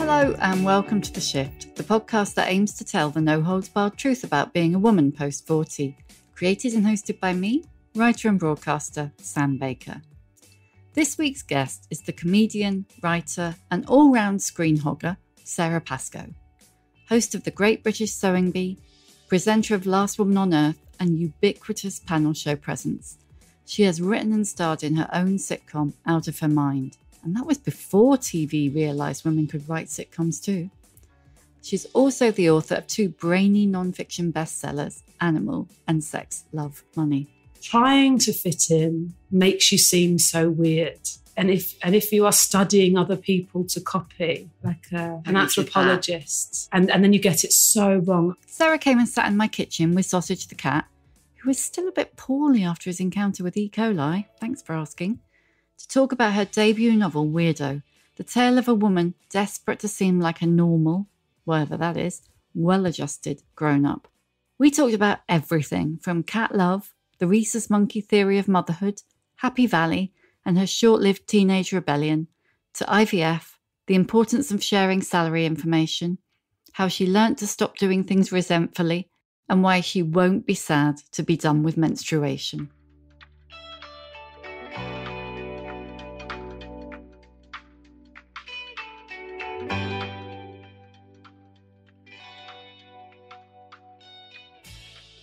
Hello and welcome to The Shift, the podcast that aims to tell the no-holds-barred truth about being a woman post-40. Created and hosted by me, writer and broadcaster Sam Baker. This week's guest is the comedian, writer and all-round screen hogger, Sara Pascoe. Host of The Great British Sewing Bee, presenter of Last Woman on Earth and ubiquitous panel show presence. She has written and starred in her own sitcom, Out of Her Mind. And that was before TV realised women could write sitcoms too. She's also the author of two brainy non-fiction bestsellers, Animal and Sex, Love, Money. Trying to fit in makes you seem so weird. And if you are studying other people to copy, like an anthropologist, and then you get it so wrong. Sara came and sat in my kitchen with Sausage the cat, who was still a bit poorly after his encounter with Ecoli, thanks for asking, to talk about her debut novel, Weirdo, the tale of a woman desperate to seem like a normal, whatever that is, well-adjusted grown-up. We talked about everything from cat love, the rhesus monkey theory of motherhood, Happy Valley, and her short-lived teenage rebellion, to IVF, the importance of sharing salary information, how she learnt to stop doing things resentfully, and why she won't be sad to be done with menstruation.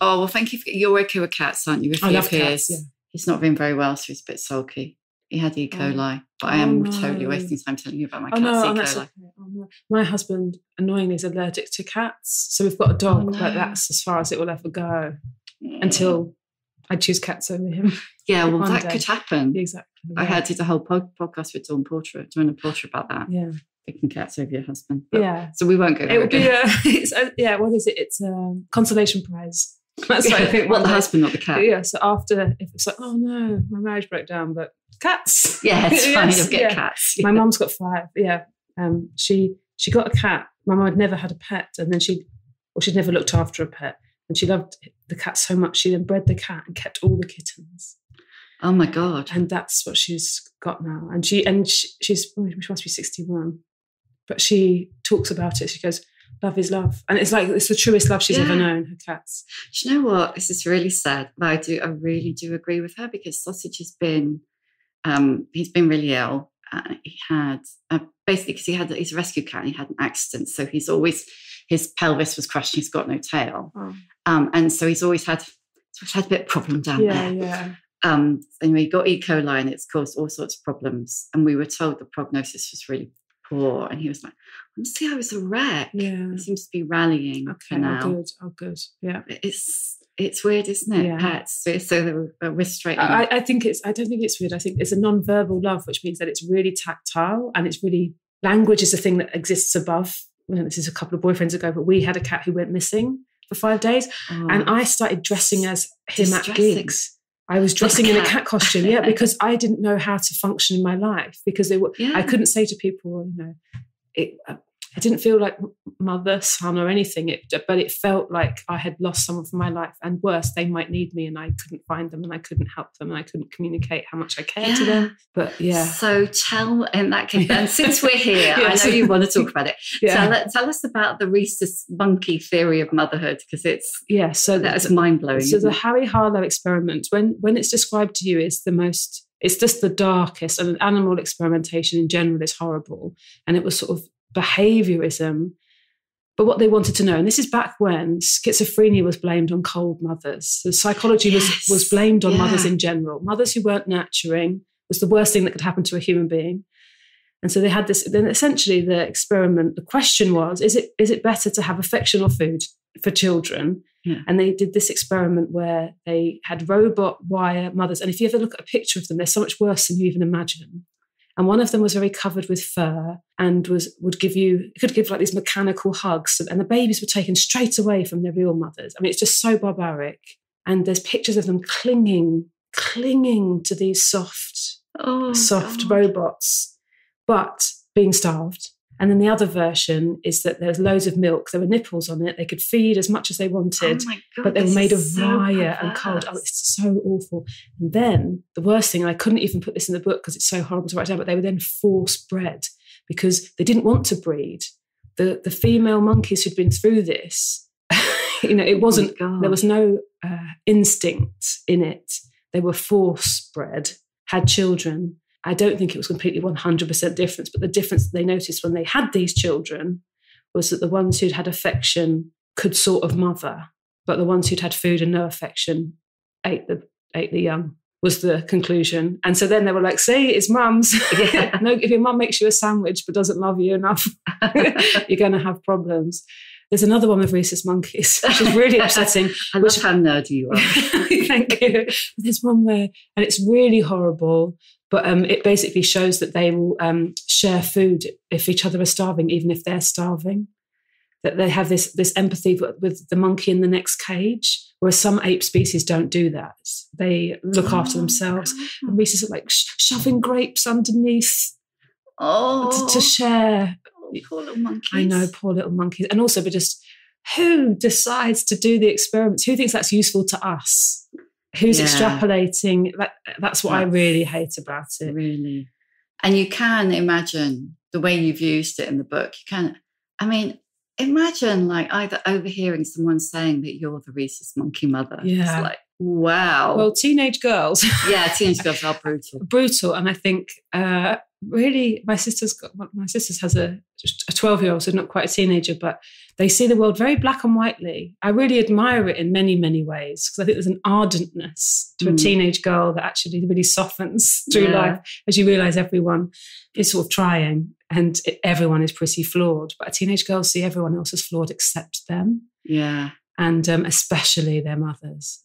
Oh, well, thank you. You're okay with cats, aren't you? If I love cats, yeah. He's not been very well, so he's a bit sulky. He had E. coli, but I am totally wasting time telling you about my cat's E. coli. Okay. No. My husband, annoyingly, is allergic to cats. So we've got a dog, but that's as far as it will ever go until I choose cats over him. Yeah, well, that could happen. Exactly. Yeah. I did a whole podcast with Dawn Porter about that. Yeah. Picking cats over your husband. Yeah. So we won't go there. It would be what is it? It's a consolation prize. That's what I think. Well, the husband, not the cat. Yeah, so after, if it's like, oh no, my marriage broke down, but cats. Yeah, it's fine, you'll get cats. Yeah. My mum's got 5, yeah. She got a cat. My mum had never had a pet, and then she'd never looked after a pet. And she loved the cat so much, she then bred the cat and kept all the kittens. Oh my God. And that's what she's got now. And she must be 61. But she talks about it. She goes, love is love. And it's the truest love she's ever known, her cats. Do you know what? This is really sad. But I really do agree with her, because Sausage has been, he's been really ill. He had, basically, because he's a rescue cat and he had an accident. So his pelvis was crushed and he's got no tail. Oh. And so he's always had a bit of problem down there. Yeah. Anyway, he got E. coli and it's caused all sorts of problems. And we were told the prognosis was really poor, and he was like, honestly, I was a wreck. Yeah. He seems to be rallying for now. Oh good. Yeah. It's weird, isn't it? Yeah. Pets. So we're straight. I don't think it's weird. I think it's a non-verbal love, which means that it's really tactile, and it's really, language is a thing that exists above. This is a couple of boyfriends ago, but we had a cat who went missing for 5 days, and I started dressing as him at gigs. I was dressing in a cat costume, because I didn't know how to function in my life, because I couldn't say to people, I didn't feel like mother, son or anything, but it felt like I had lost someone from my life, and worse, they might need me and I couldn't find them and I couldn't help them and I couldn't communicate how much I cared to them. But So tell, in that case, and since we're here, I know you want to talk about it. Yeah. Tell us about the rhesus monkey theory of motherhood, because that's mind-blowing. So the Harry Harlow experiment, when it's described to you, it's just the darkest, and animal experimentation in general is horrible. And it was sort of behaviorism. But what they wanted to know, and this is back when schizophrenia was blamed on cold mothers. So psychology was blamed on mothers in general. Mothers who weren't nurturing was the worst thing that could happen to a human being. And so they had this, then essentially the experiment, the question was, is it better to have affection or food for children? Yeah. And they did this experiment where they had robot wire mothers. And if you ever look at a picture of them, they're so much worse than you even imagine. And one of them was very covered with fur and could give like these mechanical hugs. And the babies were taken straight away from their real mothers. I mean, it's just so barbaric. And there's pictures of them clinging to these soft robots, but being starved. And then the other version is that there's loads of milk. There were nipples on it. They could feed as much as they wanted, but they were made of wire and cold. Oh, it's so awful. And then the worst thing, and I couldn't even put this in the book because it's so horrible to write down, but they were then force bred because they didn't want to breed. The female monkeys who'd been through this, it wasn't, there was no instinct in it. They were force bred, had children. I don't think it was completely 100% difference, but the difference that they noticed when they had these children was that the ones who'd had affection could sort of mother, but the ones who'd had food and no affection ate the young, was the conclusion. And so then they were like, see, it's mums. Yeah. No, if your mum makes you a sandwich but doesn't love you enough, you're going to have problems. There's another one with rhesus monkeys, which is really upsetting. I love how nerdy you are. Thank you. There's one where, and it's really horrible, but it basically shows that they will share food if each other are starving, even if they're starving. That they have this empathy with the monkey in the next cage, whereas some ape species don't do that. They look after themselves. And rhesus are like shoving grapes underneath to share. Poor little monkeys. I know, poor little monkeys. And also, but just who decides to do the experiments? Who thinks that's useful to us? Who's extrapolating? That's what I really hate about it. Really. And you can imagine the way you've used it in the book. Imagine like either overhearing someone saying that you're the rhesus monkey mother. Yeah. It's like, wow. Well, teenage girls. Yeah, teenage girls are brutal. Brutal. And I think really my sister has a 12-year-old, so not quite a teenager, but they see the world very black and whitely. I really admire it in many, many ways, because I think there's an ardentness to a teenage girl that actually really softens through life as you realise everyone is sort of trying and everyone is pretty flawed. But a teenage girl see everyone else as flawed except them. Yeah. And especially their mothers.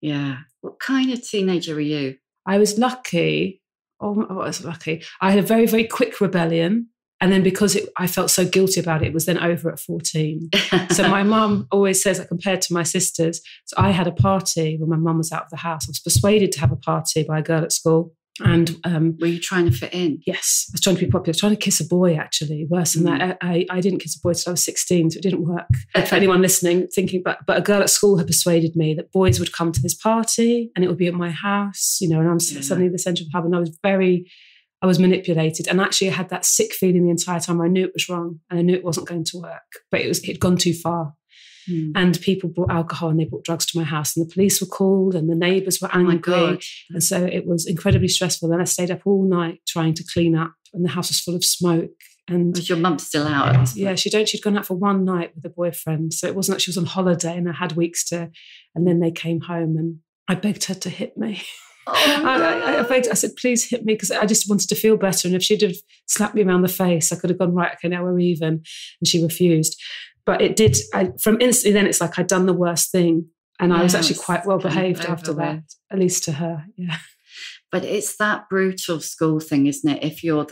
Yeah. What kind of teenager were you? I was lucky. I was lucky. I had a very, very quick rebellion. And then because I felt so guilty about it, it was then over at 14. So my mum always says, compared to my sisters, so I had a party when my mum was out of the house. I was persuaded to have a party by a girl at school. And were you trying to fit in? Yes, I was trying to be popular. I was trying to kiss a boy, actually. Worse than that, I didn't kiss a boy until I was 16, so it didn't work. For anyone listening, thinking, but a girl at school had persuaded me that boys would come to this party and it would be at my house, and I'm suddenly the centre of the hub. And I was manipulated. And actually I had that sick feeling the entire time. I knew it was wrong and I knew it wasn't going to work, but it'd gone too far. And people brought alcohol and they brought drugs to my house, and the police were called and the neighbours were angry. Oh my God. And so it was incredibly stressful. Then I stayed up all night trying to clean up, and the house was full of smoke. And was your mum still out at this point? Yeah, she'd gone out for one night with a boyfriend. So it wasn't like she was on holiday and I had weeks and then they came home and I begged her to hit me. Oh, no. I said, please hit me, because I just wanted to feel better. And if she'd have slapped me around the face, I could have gone, right, okay, now we're even. And she refused. But it did, from instantly then, it's like I'd done the worst thing. And I was actually quite well behaved after that, at least to her, yeah. But it's that brutal school thing, isn't it? If you're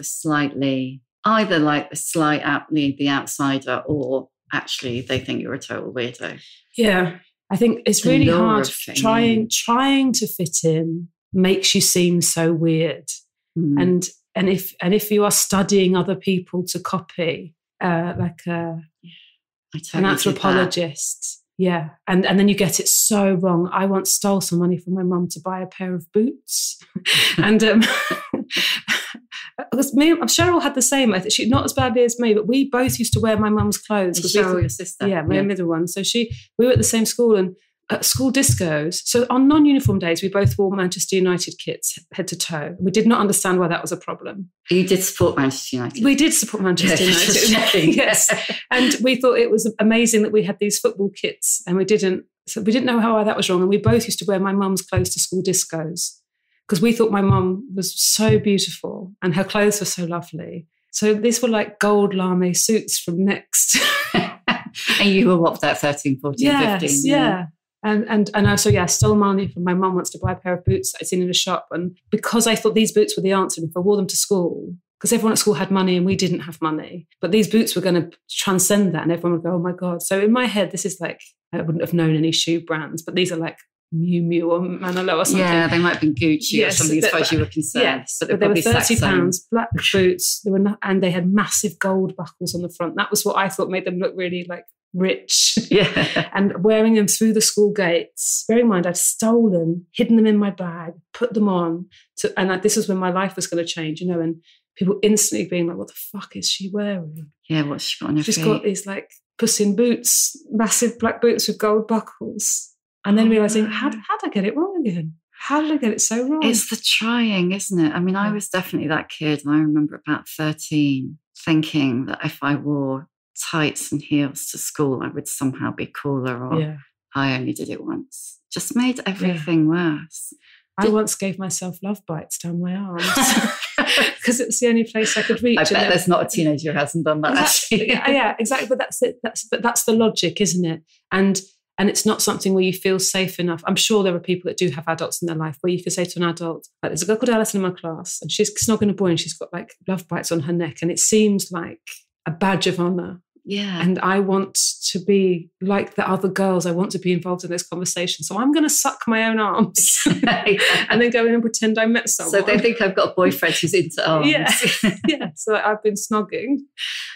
either like the slight the outsider, or actually they think you're a total weirdo. Yeah, I think it's really hard. Trying to fit in makes you seem so weird. And if you are studying other people to copy, an anthropologist. Yeah. And then you get it so wrong. I once stole some money from my mum to buy a pair of boots. And because Cheryl had the same. I think she, not as badly as me, but we both used to wear my mum's clothes. Cheryl, your sister? Yeah, my middle one. So we were at the same school, and at school discos. So on non-uniform days, we both wore Manchester United kits head to toe. We did not understand why that was a problem. You did support Manchester United? We did support Manchester United. Yes. And we thought it was amazing that we had these football kits, and we didn't know how that was wrong. And we both used to wear my mum's clothes to school discos because we thought my mum was so beautiful and her clothes were so lovely. So these were like gold lame suits from Next. And you were what, that 13, 14, 15? Yeah. And I stole money from my mum once to buy a pair of boots that I'd seen in a shop. And because I thought these boots were the answer, and if I wore them to school, because everyone at school had money and we didn't have money, but these boots were going to transcend that, and everyone would go, oh my God. So in my head, this is like, I wouldn't have known any shoe brands, but these are like Miu Miu or Manolo or something. Yeah, they might have been Gucci or something as far as you were concerned. Yes, but they were £30, black boots, and they had massive gold buckles on the front. That was what I thought made them look really like rich. Yeah. And wearing them through the school gates. Bear in mind, I'd stolen, hidden them in my bag, put them on, and this was when my life was going to change, and people instantly being like, what the fuck is she wearing? Yeah, what's she got on her feet? She's got these like Puss in Boots, massive black boots with gold buckles. And then realising, how did I get it wrong again? How did I get it so wrong? It's the trying, isn't it? I mean, I was definitely that kid. And I remember about 13 thinking that if I wore tights and heels to school, I would somehow be cooler, or I only did it once. Just made everything worse. I once gave myself love bites down my arms because it was the only place I could reach. I bet there's not a teenager who hasn't done that. Exactly. Yeah, exactly. But that's it. That's the logic, isn't it? And it's not something where you feel safe enough. I'm sure there are people that do have adults in their life where you could say to an adult, like, there's a girl called Alison in my class and she's snogging a boy and she's got like love bites on her neck and it seems like a badge of honour. Yeah. And I want to be like the other girls. I want to be involved in this conversation. So I'm going to suck my own arms and then go in and pretend I met someone. So they think I've got a boyfriend who's into arms. Yeah. So I've been snogging.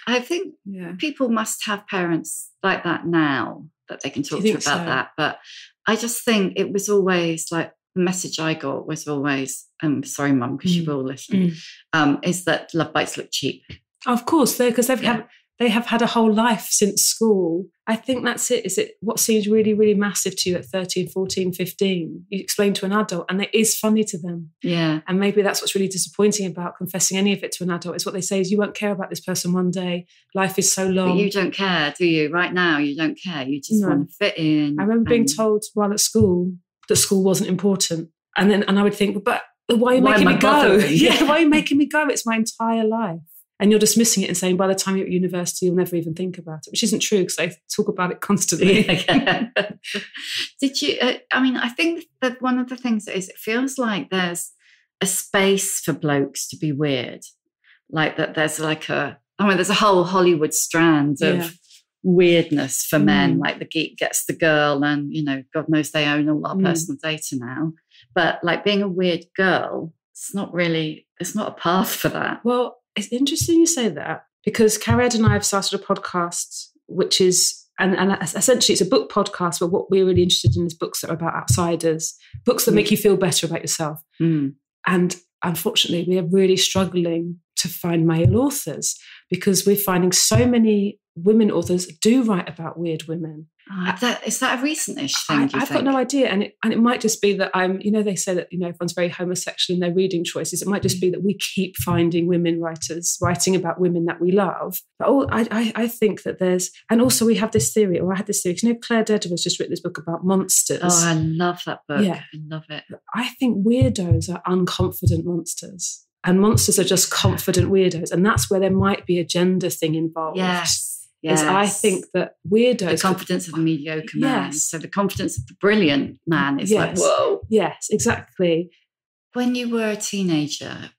I think people must have parents like that now that they can talk to about that. But I just think it was always like, the message I got was always, sorry, Mum, because you will listen, is that love bites look cheap. Of course, because they have had a whole life since school. I think that's it. Is it what seems really, really massive to you at 13, 14, 15? You explain to an adult and it is funny to them. Yeah. And maybe that's what's really disappointing about confessing any of it to an adult is what they say is you won't care about this person one day. Life is so long. But you don't care, do you? Right now, you don't care. You just want to fit in. I remember being told while at school that school wasn't important. And I would think, but why are you making me go? Yeah, why are you making me go? It's my entire life. And you're dismissing it and saying, by the time you're at university, you'll never even think about it, which isn't true because I talk about it constantly. Did you, I think that one of the things is it feels like there's a space for blokes to be weird. Like that there's there's a whole Hollywood strand of weirdness for men, like the geek gets the girl and, God knows they own all our personal data now. But like being a weird girl, it's not a path for that. Well, it's interesting you say that because Carrie and I have started a podcast, which is, and essentially it's a book podcast, but what we're really interested in is books that are about outsiders, books that make you feel better about yourself. And unfortunately, we are really struggling to find male authors because we're finding so many women authors do write about weird women. Is that a recent-ish thing, I've got no idea. And it might just be that they say that, everyone's very homosexual in their reading choices. It might just be that we keep finding women writers writing about women that we love. But I think that and also we have this theory, or I had this theory, because Claire Dedder has just written this book about monsters. Oh, I love that book. Yeah. I love it. I think weirdos are unconfident monsters. And monsters are just confident weirdos. And that's where there might be a gender thing involved. Yes. I think that weirdos... The confidence of a mediocre man. So the confidence of the brilliant man is like, whoa. Yes, exactly. When you were a teenager,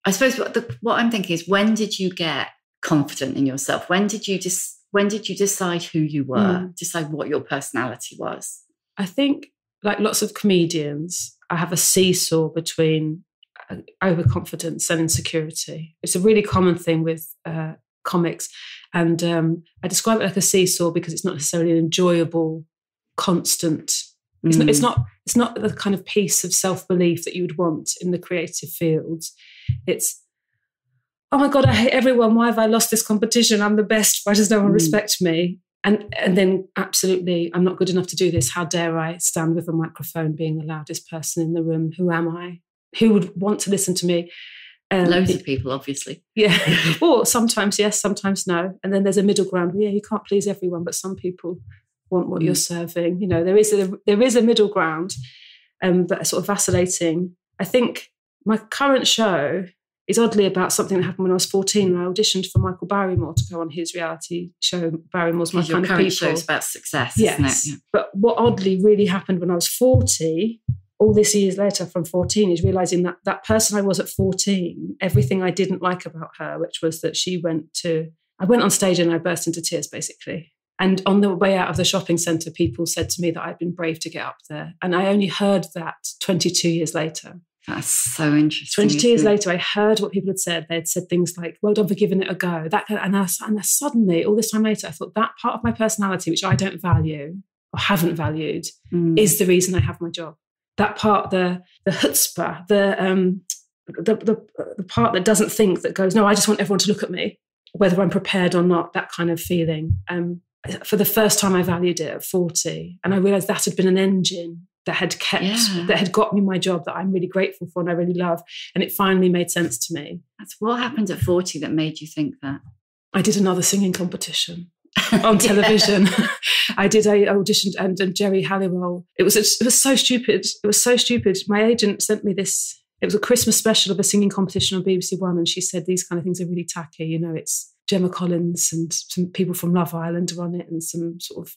I suppose what I'm thinking is, when did you get confident in yourself? When did you decide who you were, decide what your personality was? I think, like lots of comedians, I have a seesaw between overconfidence and insecurity. It's a really common thing with comics. And I describe it like a seesaw because it's not necessarily an enjoyable, constant. It's not the kind of piece of self-belief that you would want in the creative fields. It's, oh my God, I hate everyone. Why have I lost this competition? I'm the best. Why does no one respect me? And then absolutely, I'm not good enough to do this. How dare I stand with a microphone being the loudest person in the room? Who am I? Who would want to listen to me? Loads of people, obviously. Yeah. Or sometimes yes, sometimes no. And then there's a middle ground. Yeah, you can't please everyone, but some people want what you're serving. There is a middle ground, but sort of vacillating. I think my current show is oddly about something that happened when I was 14 and I auditioned for Michael Barrymore to go on his reality show. Barrymore's My Kind of People. Your current show is about success, yes. Isn't it? Yeah. But what oddly really happened when I was 40... all this years later from 14 is realising that person I was at 14, everything I didn't like about her, which was that I went on stage and I burst into tears, basically. And on the way out of the shopping centre, people said to me that I'd been brave to get up there. And I only heard that 22 years later. That's so interesting. 22 years later, I heard what people had said. They had said things like, well done for giving it a go. And suddenly, all this time later, I thought that part of my personality, which I don't value or haven't valued, is the reason I have my job. That part, the chutzpah, the part that doesn't think, that goes, no, I just want everyone to look at me, whether I'm prepared or not, that kind of feeling. For the first time I valued it at 40, and I realised that had been an engine that had got me my job that I'm really grateful for and I really love, and it finally made sense to me. That's what happened at 40 that made you think that? I did another singing competition on television. I auditioned, and Jerry Halliwell. It was so stupid. It was so stupid. My agent sent me this. It was a Christmas special of a singing competition on BBC One, and she said these kind of things are really tacky. You know, it's Gemma Collins and some people from Love Island are on it, and some sort of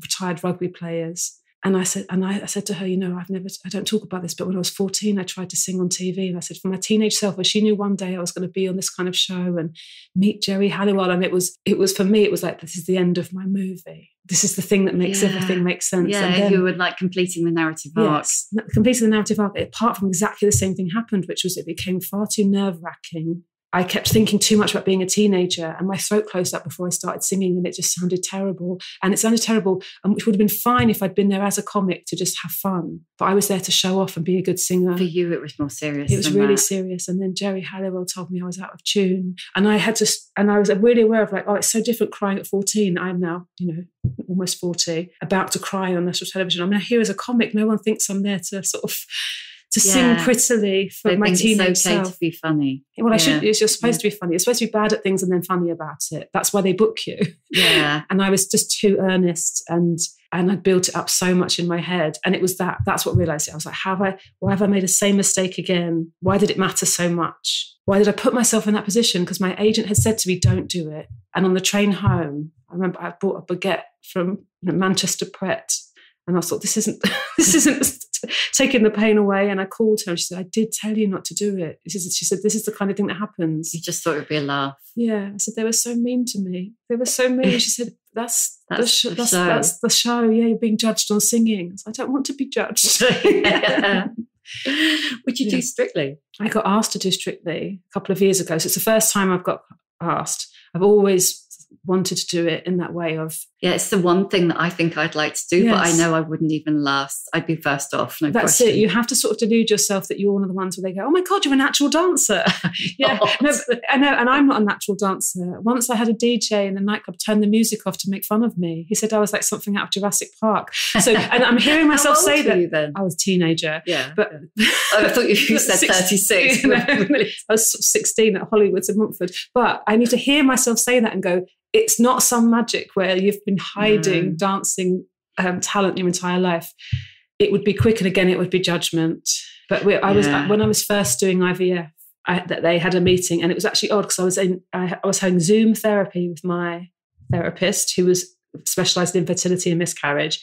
retired rugby players. And I said to her, you know, I don't talk about this, but when I was 14, I tried to sing on TV. And I said, for my teenage self, she knew one day I was going to be on this kind of show and meet Jerry Halliwell. And it was for me, it was like, this is the end of my movie. This is the thing that makes everything make sense. Yeah, and then, you were like completing the narrative arc. Yes, completing the narrative arc. Apart from exactly the same thing happened, which was it became far too nerve-wracking. I kept thinking too much about being a teenager, and my throat closed up before I started singing, and it just sounded terrible. And it sounded terrible, which would have been fine if I'd been there as a comic to just have fun. But I was there to show off and be a good singer. For you, it was more serious. It was really serious. And then Jerry Halliwell told me I was out of tune, and I was really aware of like, oh, it's so different crying at 14. I'm now, you know, almost 40, about to cry on national television. I mean, here as a comic, no one thinks I'm there to sort of sing prettily for my teenage self. It's okay to be funny. Well, you're supposed to be funny. You're supposed to be bad at things and then funny about it. That's why they book you. Yeah. And I was just too earnest, and I'd built it up so much in my head. And it was that's what realised it. I was like, why have I made the same mistake again? Why did it matter so much? Why did I put myself in that position? Because my agent had said to me, don't do it. And on the train home, I remember I bought a baguette from Manchester Pret. And I thought, this isn't taking the pain away. And I called her and she said, I did tell you not to do it. She said, this is the kind of thing that happens. You just thought it would be a laugh. Yeah. I said, they were so mean to me. They were so mean. She said, that's the show. Yeah, you're being judged on singing. I said, I don't want to be judged. Would you do Strictly? I got asked to do Strictly a couple of years ago. So it's the first time I've got asked. I've always wanted to do it in that way of... Yeah, it's the one thing that I think I'd like to do, but I know I wouldn't even last. I'd be first off, no That's question. it. You have to sort of delude yourself that you're one of the ones where they go, oh my God, you're a natural dancer. Yeah, no, I know, and I'm not a natural dancer. Once I had a DJ in the nightclub turn the music off to make fun of me. He said I was like something out of Jurassic Park. So, and I'm hearing myself say that. You then? I was a teenager. Yeah. But I thought you said 36. I was 16 at Hollywood's in Montford. But I need to hear myself say that and go, it's not some magic where you've been hiding dancing talent your entire life. It would be quick, and again, it would be judgment. But when I was first doing IVF, they had a meeting, and it was actually odd because I was having Zoom therapy with my therapist, who was specialised in fertility and miscarriage.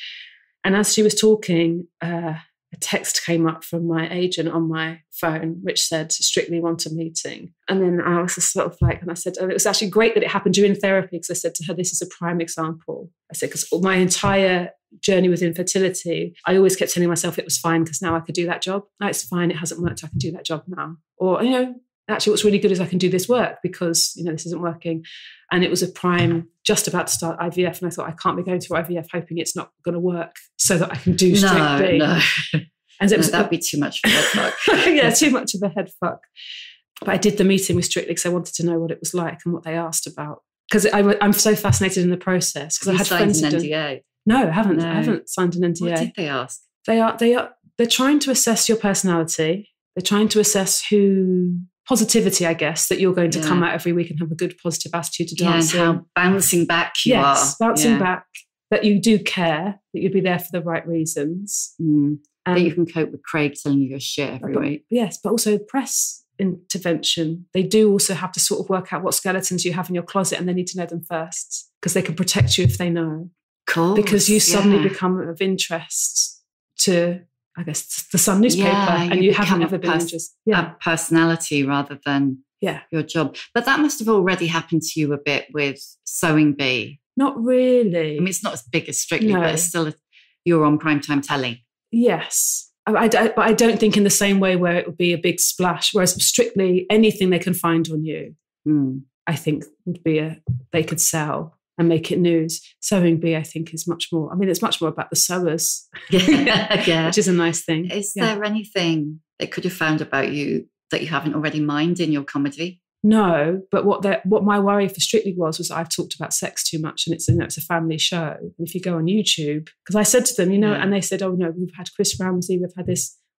And as she was talking, a text came up from my agent on my phone, which said, Strictly want a meeting. And then I was just sort of like, and I said, it was actually great that it happened during therapy, because I said to her, this is a prime example. I said, because my entire journey with infertility, I always kept telling myself it was fine because now I could do that job. No, it's fine. It hasn't worked. I can do that job now. Or, actually what's really good is I can do this work because, this isn't working. And it was a prime, just about to start IVF. And I thought, I can't be going through IVF hoping it's not going to work so that I can do Strictly. No. And that'd be too much for a head fuck. Yeah, too much of a head fuck. But I did the meeting with Strictly because I wanted to know what it was like and what they asked about. Because I'm so fascinated in the process. Because I had signed friends an NDA. No, I haven't. No. I haven't signed an NDA. What did they ask? They're trying to assess your personality. They're trying to assess positivity, I guess, that you're going to come out every week and have a good positive attitude to dancing. And how bouncing back you are. Yes, bouncing back. That you do care, that you'd be there for the right reasons. That you can cope with Craig telling you your shit every week. Yes, but also press intervention. They do also have to sort of work out what skeletons you have in your closet, and they need to know them first because they can protect you if they know. Cool. Because you suddenly become of interest to, I guess, the Sun newspaper, and you haven't ever been interested. A personality rather than your job. But that must have already happened to you a bit with Sewing Bee. Not really. I mean, it's not as big as Strictly, but it's still you're on primetime telly. Yes. But I don't think in the same way where it would be a big splash, whereas Strictly, anything they can find on you, I think would be they could sell and make it news. Sewing Bee, I think, is much more, it's much more about the sewers, which is a nice thing. Is there anything they could have found about you that you haven't already mined in your comedy? No, but what my worry for Strictly was I've talked about sex too much, and it's a family show. And if you go on YouTube, because I said to them, and they said, oh no, we've had Chris Ramsey,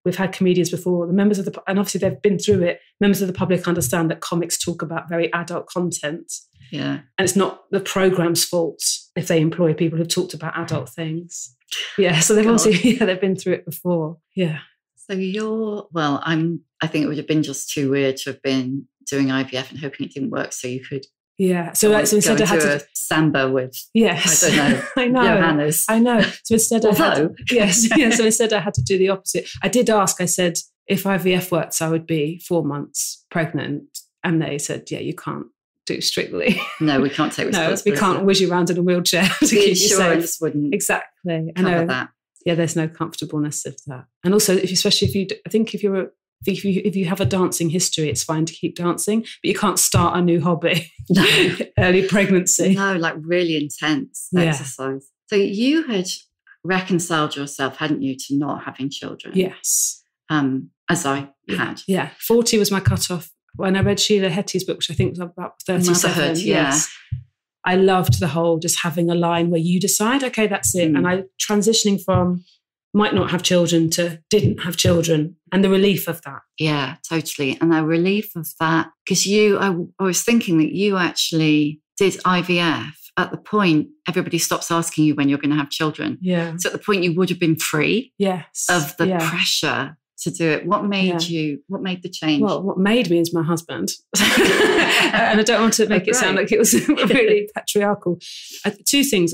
we've had comedians before. The members of and obviously they've been through it. Members of the public understand that comics talk about very adult content. Yeah, and it's not the program's fault if they employ people who've talked about adult things. Yeah, so they've they've been through it before. Yeah. So I think it would have been just too weird to have been doing IVF and hoping it didn't work, so you could. Yeah. So instead I had to samba with. Yes. I don't know. I know. Johannes. I know. So instead So instead I had to do the opposite. I did ask. I said, if IVF works, I would be 4 months pregnant, and they said, yeah, you can't do Strictly. No, we can't take responsibility. No, we can't whiz you around in a wheelchair to keep you safe. Wouldn't exactly. I know that. Yeah, there's no comfortableness of that. And also, especially if you have a dancing history, it's fine to keep dancing, but you can't start a new hobby. No. Early pregnancy. No, like really intense exercise. So you had reconciled yourself, hadn't you, to not having children? Yes. As I had. Yeah. 40 was my cutoff. When I read Sheila Hetty's book, which I think was about 37. Motherhood, yes. I loved the whole just having a line where you decide, okay, that's it. And I transitioning from might not have children to didn't have children, and the relief of that. Yeah, totally. And the relief of that, because I was thinking that you actually did IVF at the point everybody stops asking you when you're going to have children. Yeah. So at the point you would have been free of the pressure to do it. What made the change? Well, what made me is my husband. And I don't want to make it sound like it was really patriarchal. Two things.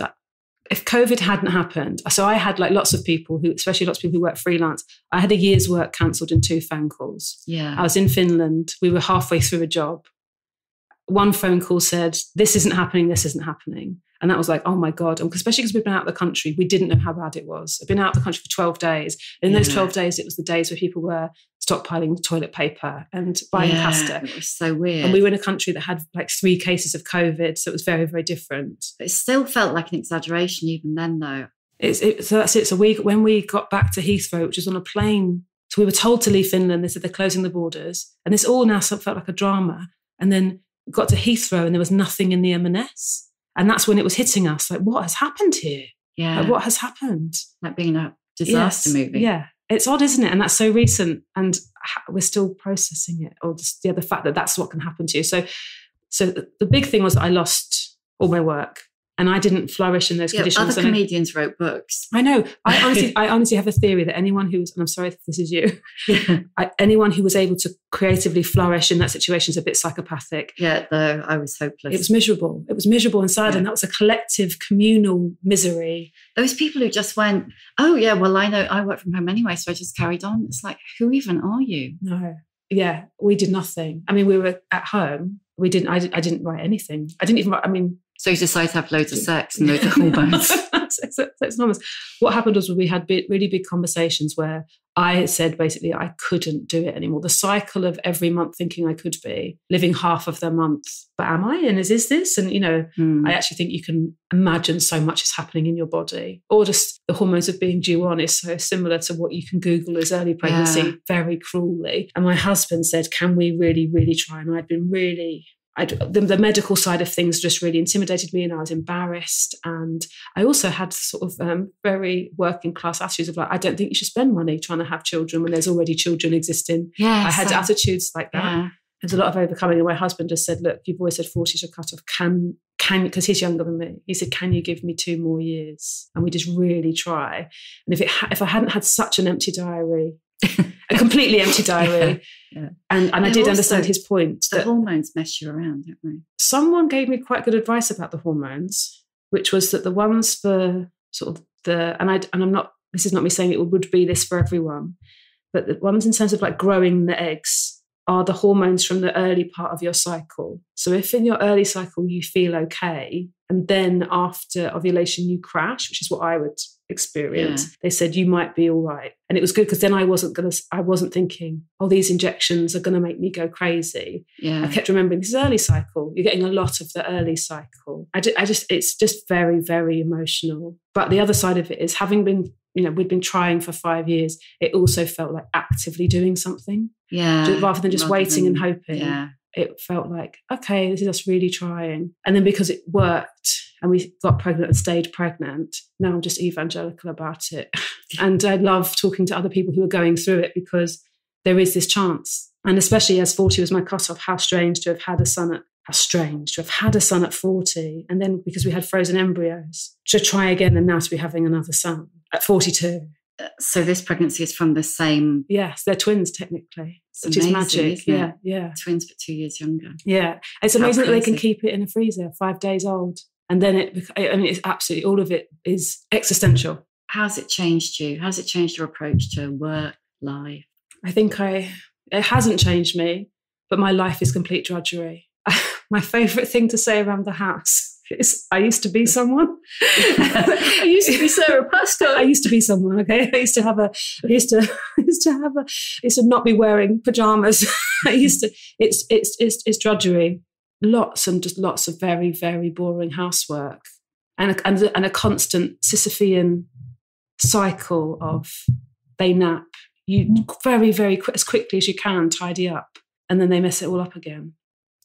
If COVID hadn't happened, so I had lots of people who work freelance. I had a year's work cancelled in 2 phone calls. Yeah. I was in Finland. We were halfway through a job. One phone call said, this isn't happening. And that was like, oh my God. And especially because we've been out of the country, we didn't know how bad it was. I've been out of the country for 12 days. In those 12 days, it was the days where people were stockpiling toilet paper and buying pasta. It was so weird. And we were in a country that had 3 cases of COVID. So it was very, very different. But it still felt like an exaggeration even then, though. So that's it. So when we got back to Heathrow, which was on a plane, so we were told to leave Finland. They said they're closing the borders. And this all now felt like a drama. And then got to Heathrow and there was nothing in the M&S. And that's when it was hitting us. What has happened here? Yeah. What has happened? Like being a disaster movie. Yeah. It's odd, isn't it? And that's so recent. And we're still processing it. Or just the fact that that's what can happen to you. So the big thing was that I lost all my work. And I didn't flourish in those conditions. Other comedians wrote books. I know. I honestly have a theory that anyone who's, and I'm sorry if this is you, anyone who was able to creatively flourish in that situation is a bit psychopathic. Yeah, though I was hopeless. It was miserable. It was miserable inside, and that was a collective, communal misery. Those people who just went, oh yeah, well I know I work from home anyway, so I just carried on. It's like, who even are you? No. Yeah, we did nothing. I mean, we were at home. I didn't write anything. I didn't even write, So you decided to have loads of sex and loads of hormones. It's enormous. What happened was we had really big conversations where I said basically I couldn't do it anymore. The cycle of every month thinking I could be, living half of the month. But am I? And is this? And, I actually think you can imagine so much is happening in your body. Or just the hormones of being due on is so similar to what you can Google as early pregnancy very cruelly. And my husband said, can we really, really try? And I'd been really... the medical side of things just really intimidated me and I was embarrassed. And I also had sort of very working class attitudes of I don't think you should spend money trying to have children when there's already children existing. Yes, I had attitudes like that. Yeah. There's a lot of overcoming. And my husband just said, look, you've always said 40 is a cut off. Can because he's younger than me. He said, can you give me 2 more years? And we just really try. And if I hadn't had such an empty diary, a completely empty diary. Yeah. And I did understand his point. The hormones mess you around, don't they? Someone gave me quite good advice about the hormones, which was that the ones for sort of this is not me saying it would be this for everyone, but the ones in terms of growing the eggs are the hormones from the early part of your cycle. So if in your early cycle you feel okay, and then after ovulation you crash, which is what I would experience, they said you might be all right. And it was good because then I wasn't thinking, oh, these injections are going to make me go crazy. Yeah. I kept remembering this is early cycle. You're getting a lot of the early cycle. It's just very, very emotional. But the other side of it is having been we'd been trying for 5 years, it also felt like actively doing something. Yeah. Rather than just waiting and hoping. Yeah. It felt like, okay, this is us really trying. And then because it worked and we got pregnant and stayed pregnant, now I'm just evangelical about it. And I love talking to other people who are going through it, because there is this chance. And especially as 40 was my cutoff, how strange to have had a son at 40. And then because we had frozen embryos, to try again and now to be having another son at 42. So this pregnancy is from the same... Yes, they're twins technically, which amazing, is magic. Isn't it? Yeah. Twins but 2 years younger. Yeah. It's amazing that they can keep it in a freezer 5 days old. And then it's absolutely, all of it is existential. How's it changed you? How's it changed your approach to work, life? I think it hasn't changed me, but my life is complete drudgery. My favourite thing to say around the house is, I used to be someone. I used to be Sara Pascoe. I used to be someone, okay? I used to not be wearing pajamas. It's drudgery. Lots of very, very boring housework. And a constant Sisyphean cycle of, they nap. You very, very as quickly as you can tidy up, and then they mess it all up again.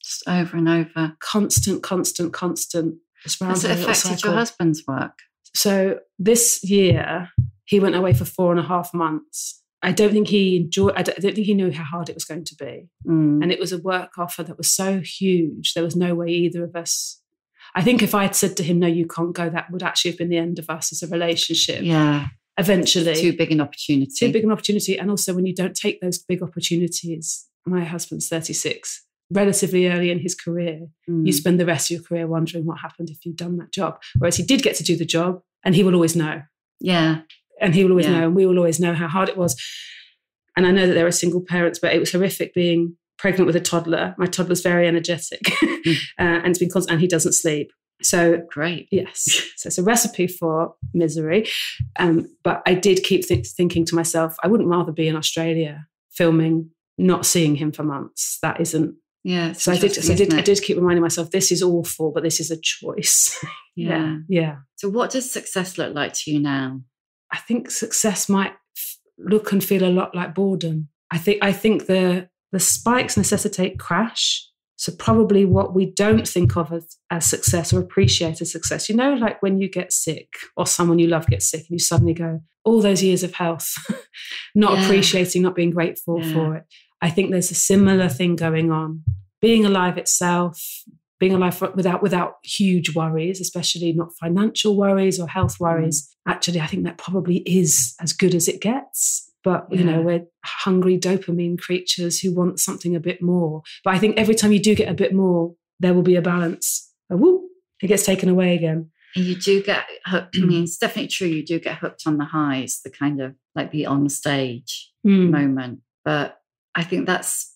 Just over and over. Constant. Has it affected your husband's work? So this year, he went away for 4.5 months. I don't think he knew how hard it was going to be. And it was a work offer that was so huge. There was no way either of us. I think if I had said to him, no, you can't go, that would actually have been the end of us as a relationship. Yeah. Eventually. Too big an opportunity. And also when you don't take those big opportunities, my husband's 36, relatively early in his career, you spend the rest of your career wondering what happened if you'd done that job. Whereas he did get to do the job, and he will always know. Yeah. And he will always know, and we will always know how hard it was. And I know that there are single parents, but it was horrific being pregnant with a toddler. My toddler's very energetic and it's been constant, and he doesn't sleep. So great. Yes. So it's a recipe for misery. But I did keep thinking to myself, I wouldn't rather be in Australia filming, not seeing him for months. That isn't. Yeah. So I did keep reminding myself, this is awful, but this is a choice. Yeah. Yeah. So what does success look like to you now? I think success might look and feel a lot like boredom. I think the spikes necessitate crash. So probably what we don't think of as success or appreciate as success, like when you get sick or someone you love gets sick and you suddenly go, all those years of health, not appreciating, not being grateful for it. I think there's a similar thing going on. Being alive itself, being alive without huge worries, especially not financial worries or health worries. Actually, I think that probably is as good as it gets. But, we're hungry dopamine creatures who want something a bit more. But I think every time you do get a bit more, there will be a balance. It gets taken away again. And you do get hooked. I mean, it's definitely true. You do get hooked on the highs, the kind of like the on stage moment. But I think that's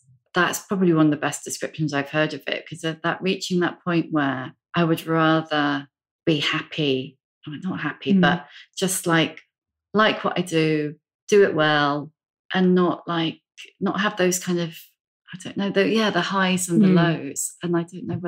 probably one of the best descriptions I've heard of it, because of that reaching that point where I would rather be happy, not happy, but just like what I do it well, and not have those kind of, I don't know, the highs and the lows. And I don't know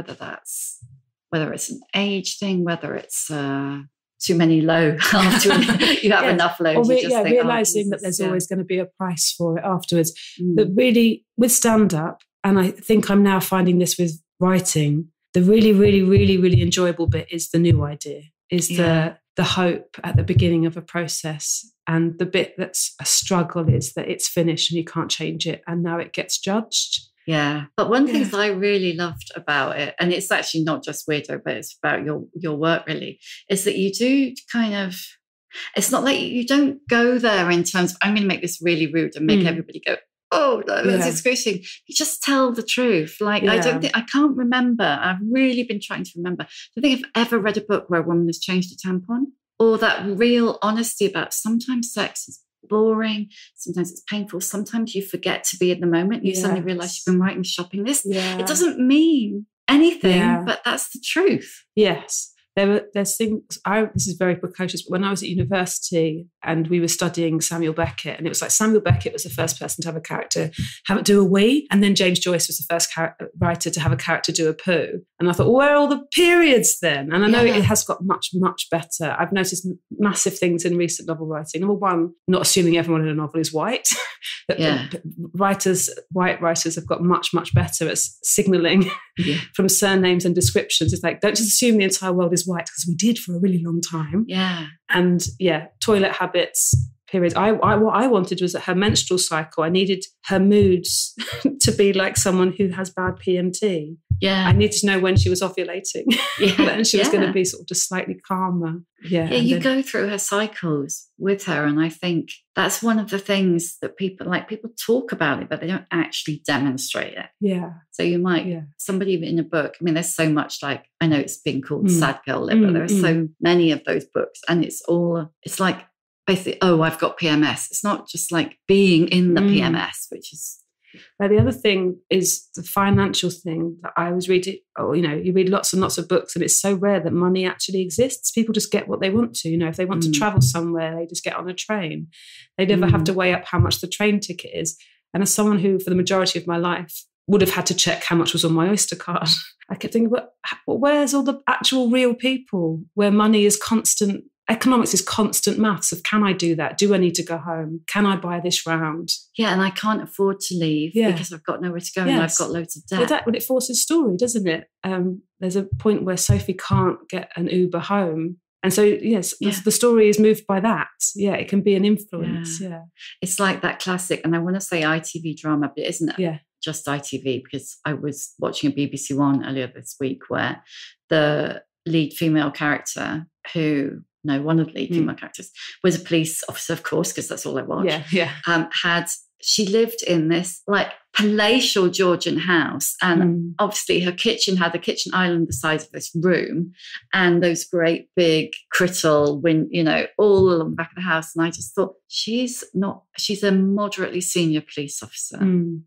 whether it's an age thing, whether it's too many low after you have enough lows. Realising that there's always going to be a price for it afterwards. But really, with stand-up, and I think I'm now finding this with writing, the really, really, really, really enjoyable bit is the new idea, is the hope at the beginning of a process. And the bit that's a struggle is that it's finished and you can't change it, and now it gets judged. Yeah. But one thing that I really loved about it, and it's actually not just Weirdo, but it's about your work really, is that you do kind of, it's not like you don't go there in terms of, I'm going to make this really rude and make everybody go, oh, that's excruciating. You just tell the truth. I can't remember. I've really been trying to remember. I don't think I've ever read a book where a woman has changed a tampon, or that real honesty about sometimes sex is boring, sometimes it's painful, sometimes you forget to be in the moment. You suddenly realise you've been writing a shopping list. It doesn't mean anything, but that's the truth. Yes. There's things, this is very precocious, but when I was at university and we were studying Samuel Beckett, and it was like Samuel Beckett was the first person to have a character do a wee, and then James Joyce was the first writer to have a character do a poo. And I thought, well, where are all the periods then? And I know it has got much, much better. I've noticed massive things in recent novel writing. Number one, not assuming everyone in a novel is white. White writers have got much, much better at signalling from surnames and descriptions. It's like, don't just assume the entire world is white, because we did for a really long time. Yeah. And toilet habits, periods. What I wanted was that her menstrual cycle, I needed her moods to be like someone who has bad PMT. Yeah. I needed to know when she was ovulating. And she was going to be sort of just slightly calmer. Yeah. You go through her cycles with her. And I think that's one of the things that people talk about it, but they don't actually demonstrate it. Yeah. So you might, somebody in a book, I mean, there's so much, like, I know it's been called Sad Girl Lit, but there are so many of those books, and it's like, basically, I've got PMS. It's not just like being in the PMS, which is... But the other thing is the financial thing that I was reading. You read lots and lots of books, and it's so rare that money actually exists. People just get what they want to. If they want to travel somewhere, they just get on a train. They never have to weigh up how much the train ticket is. And as someone who, for the majority of my life, would have had to check how much was on my Oyster card, I kept thinking, where's all the actual real people where money is constant? Economics is constant maths of, can I do that? Do I need to go home? Can I buy this round? Yeah, and I can't afford to leave because I've got nowhere to go and I've got loads of debt. But it forces story, doesn't it? There's a point where Sophie can't get an Uber home. And so, the story is moved by that. Yeah, it can be an influence. Yeah. It's like that classic, and I want to say ITV drama, but it isn't just ITV, because I was watching a BBC One earlier this week where the lead female character one of the lead female characters was a police officer, of course, because that's all I watch. She lived in this like palatial Georgian house, and obviously her kitchen had a kitchen island the size of this room, and those great big crittle all along the back of the house. And I just thought, she's a moderately senior police officer.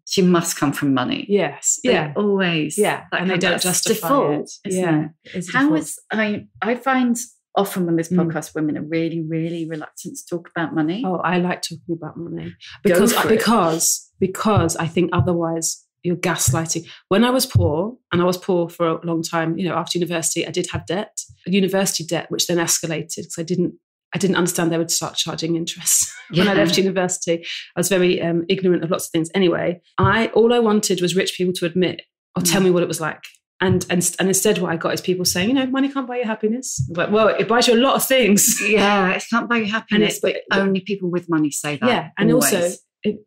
She must come from money. Yes. Always. Yeah. And they don't justify default, it. I find often when this podcast, women are really, really reluctant to talk about money. Oh, I like talking about money because I think otherwise you're gaslighting. When I was poor, and I was poor for a long time, after university, I did have university debt, which then escalated because I didn't understand they would start charging interest when I left university. I was very ignorant of lots of things. Anyway, all I wanted was rich people to admit or tell me what it was like. And instead what I got is people saying, money can't buy you happiness. But, well, it buys you a lot of things. Yeah, it can't buy you happiness, but only people with money say that. Yeah, and always. Also,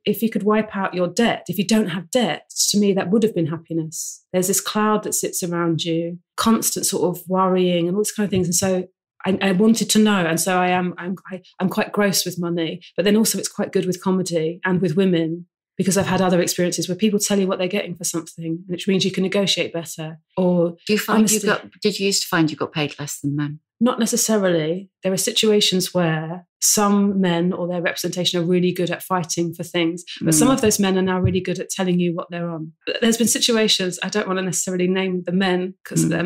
if you could wipe out your debt, if you don't have debt, to me, that would have been happiness. There's this cloud that sits around you, constant sort of worrying and all these kind of things. And so I wanted to know. And so I'm quite gross with money, but then also it's quite good with comedy and with women, because I've had other experiences where people tell you what they're getting for something, which means you can negotiate better. Or do you find did you used to find you got paid less than men? Not necessarily. There are situations where some men or their representation are really good at fighting for things, but some of those men are now really good at telling you what they're on. But there's been situations, I don't want to necessarily name the men because they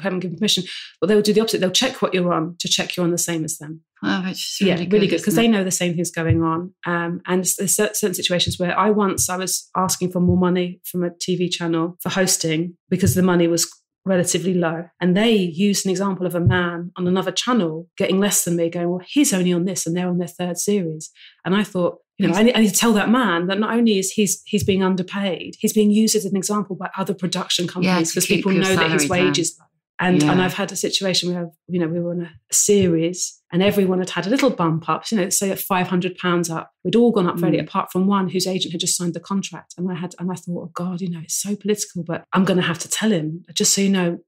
haven't given permission, but they'll do the opposite. They'll check what you're on to check you're on the same as them. Oh, it's really good because they know the same thing's going on. And there's certain situations where I was asking for more money from a TV channel for hosting because the money was relatively low. And they used an example of a man on another channel getting less than me, going, well, he's only on this and they're on their third series. And I thought, I need to tell that man that not only is he's being underpaid, he's being used as an example by other production companies because people know that his wage is low. And I've had a situation where, we were on a series and everyone had a little bump up, say at £500 up. We'd all gone up fairly, apart from one whose agent had just signed the contract. And I thought, oh God, it's so political, but I'm going to have to tell him, just so you know,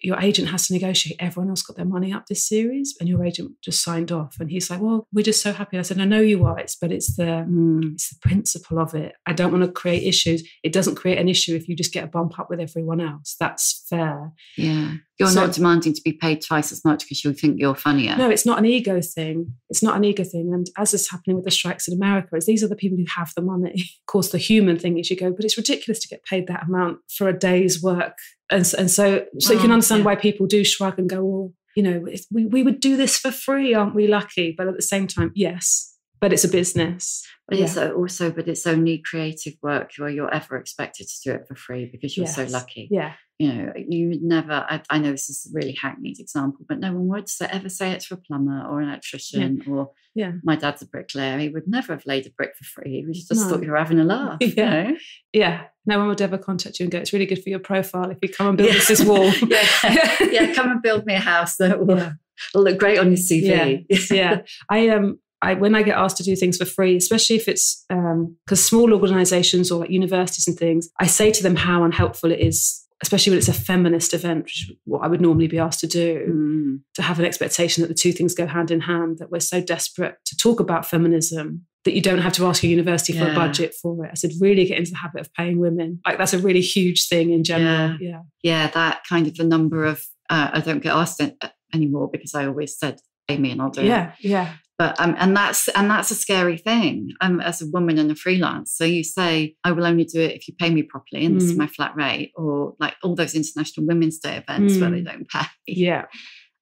your agent has to negotiate. Everyone else got their money up this series and your agent just signed off. And he's like, well, we're just so happy. I said, I know you are, but it's the principle of it. I don't want to create issues. It doesn't create an issue if you just get a bump up with everyone else. That's fair. Yeah. You're not demanding to be paid twice as much because you think you're funnier. No, it's not an ego thing. It's not an ego thing. And as is happening with the strikes in America, these are the people who have the money. Of course, the human thing is you go, but it's ridiculous to get paid that amount for a day's work. And so you can understand why people do shrug and go, well, we would do this for free, aren't we lucky? But at the same time, yes, but it's a business. But it's also, but it's only creative work where you're ever expected to do it for free because you're so lucky. Yeah. You know, you would never, I know this is a really hackneyed example, but no one would ever say it to a plumber or an electrician or my dad's a bricklayer. He would never have laid a brick for free. He just thought you were having a laugh. You know? Yeah. No one would ever contact you and go, it's really good for your profile if you come and build us this wall. Come and build me a house that will look great on your CV. When I get asked to do things for free, especially if it's because small organisations or like universities and things, I say to them how unhelpful it is, especially when it's a feminist event, which is what I would normally be asked to do, to have an expectation that the two things go hand in hand, that we're so desperate to talk about feminism that you don't have to ask a university for a budget for it. I said, really get into the habit of paying women. Like that's a really huge thing in general. Yeah, that kind of the number of, I don't get asked anymore because I always said, pay me and I'll do it. Yeah. But and that's a scary thing as a woman and a freelance. So you say, I will only do it if you pay me properly, and this is my flat rate, or like all those International Women's Day events where they don't pay. Yeah.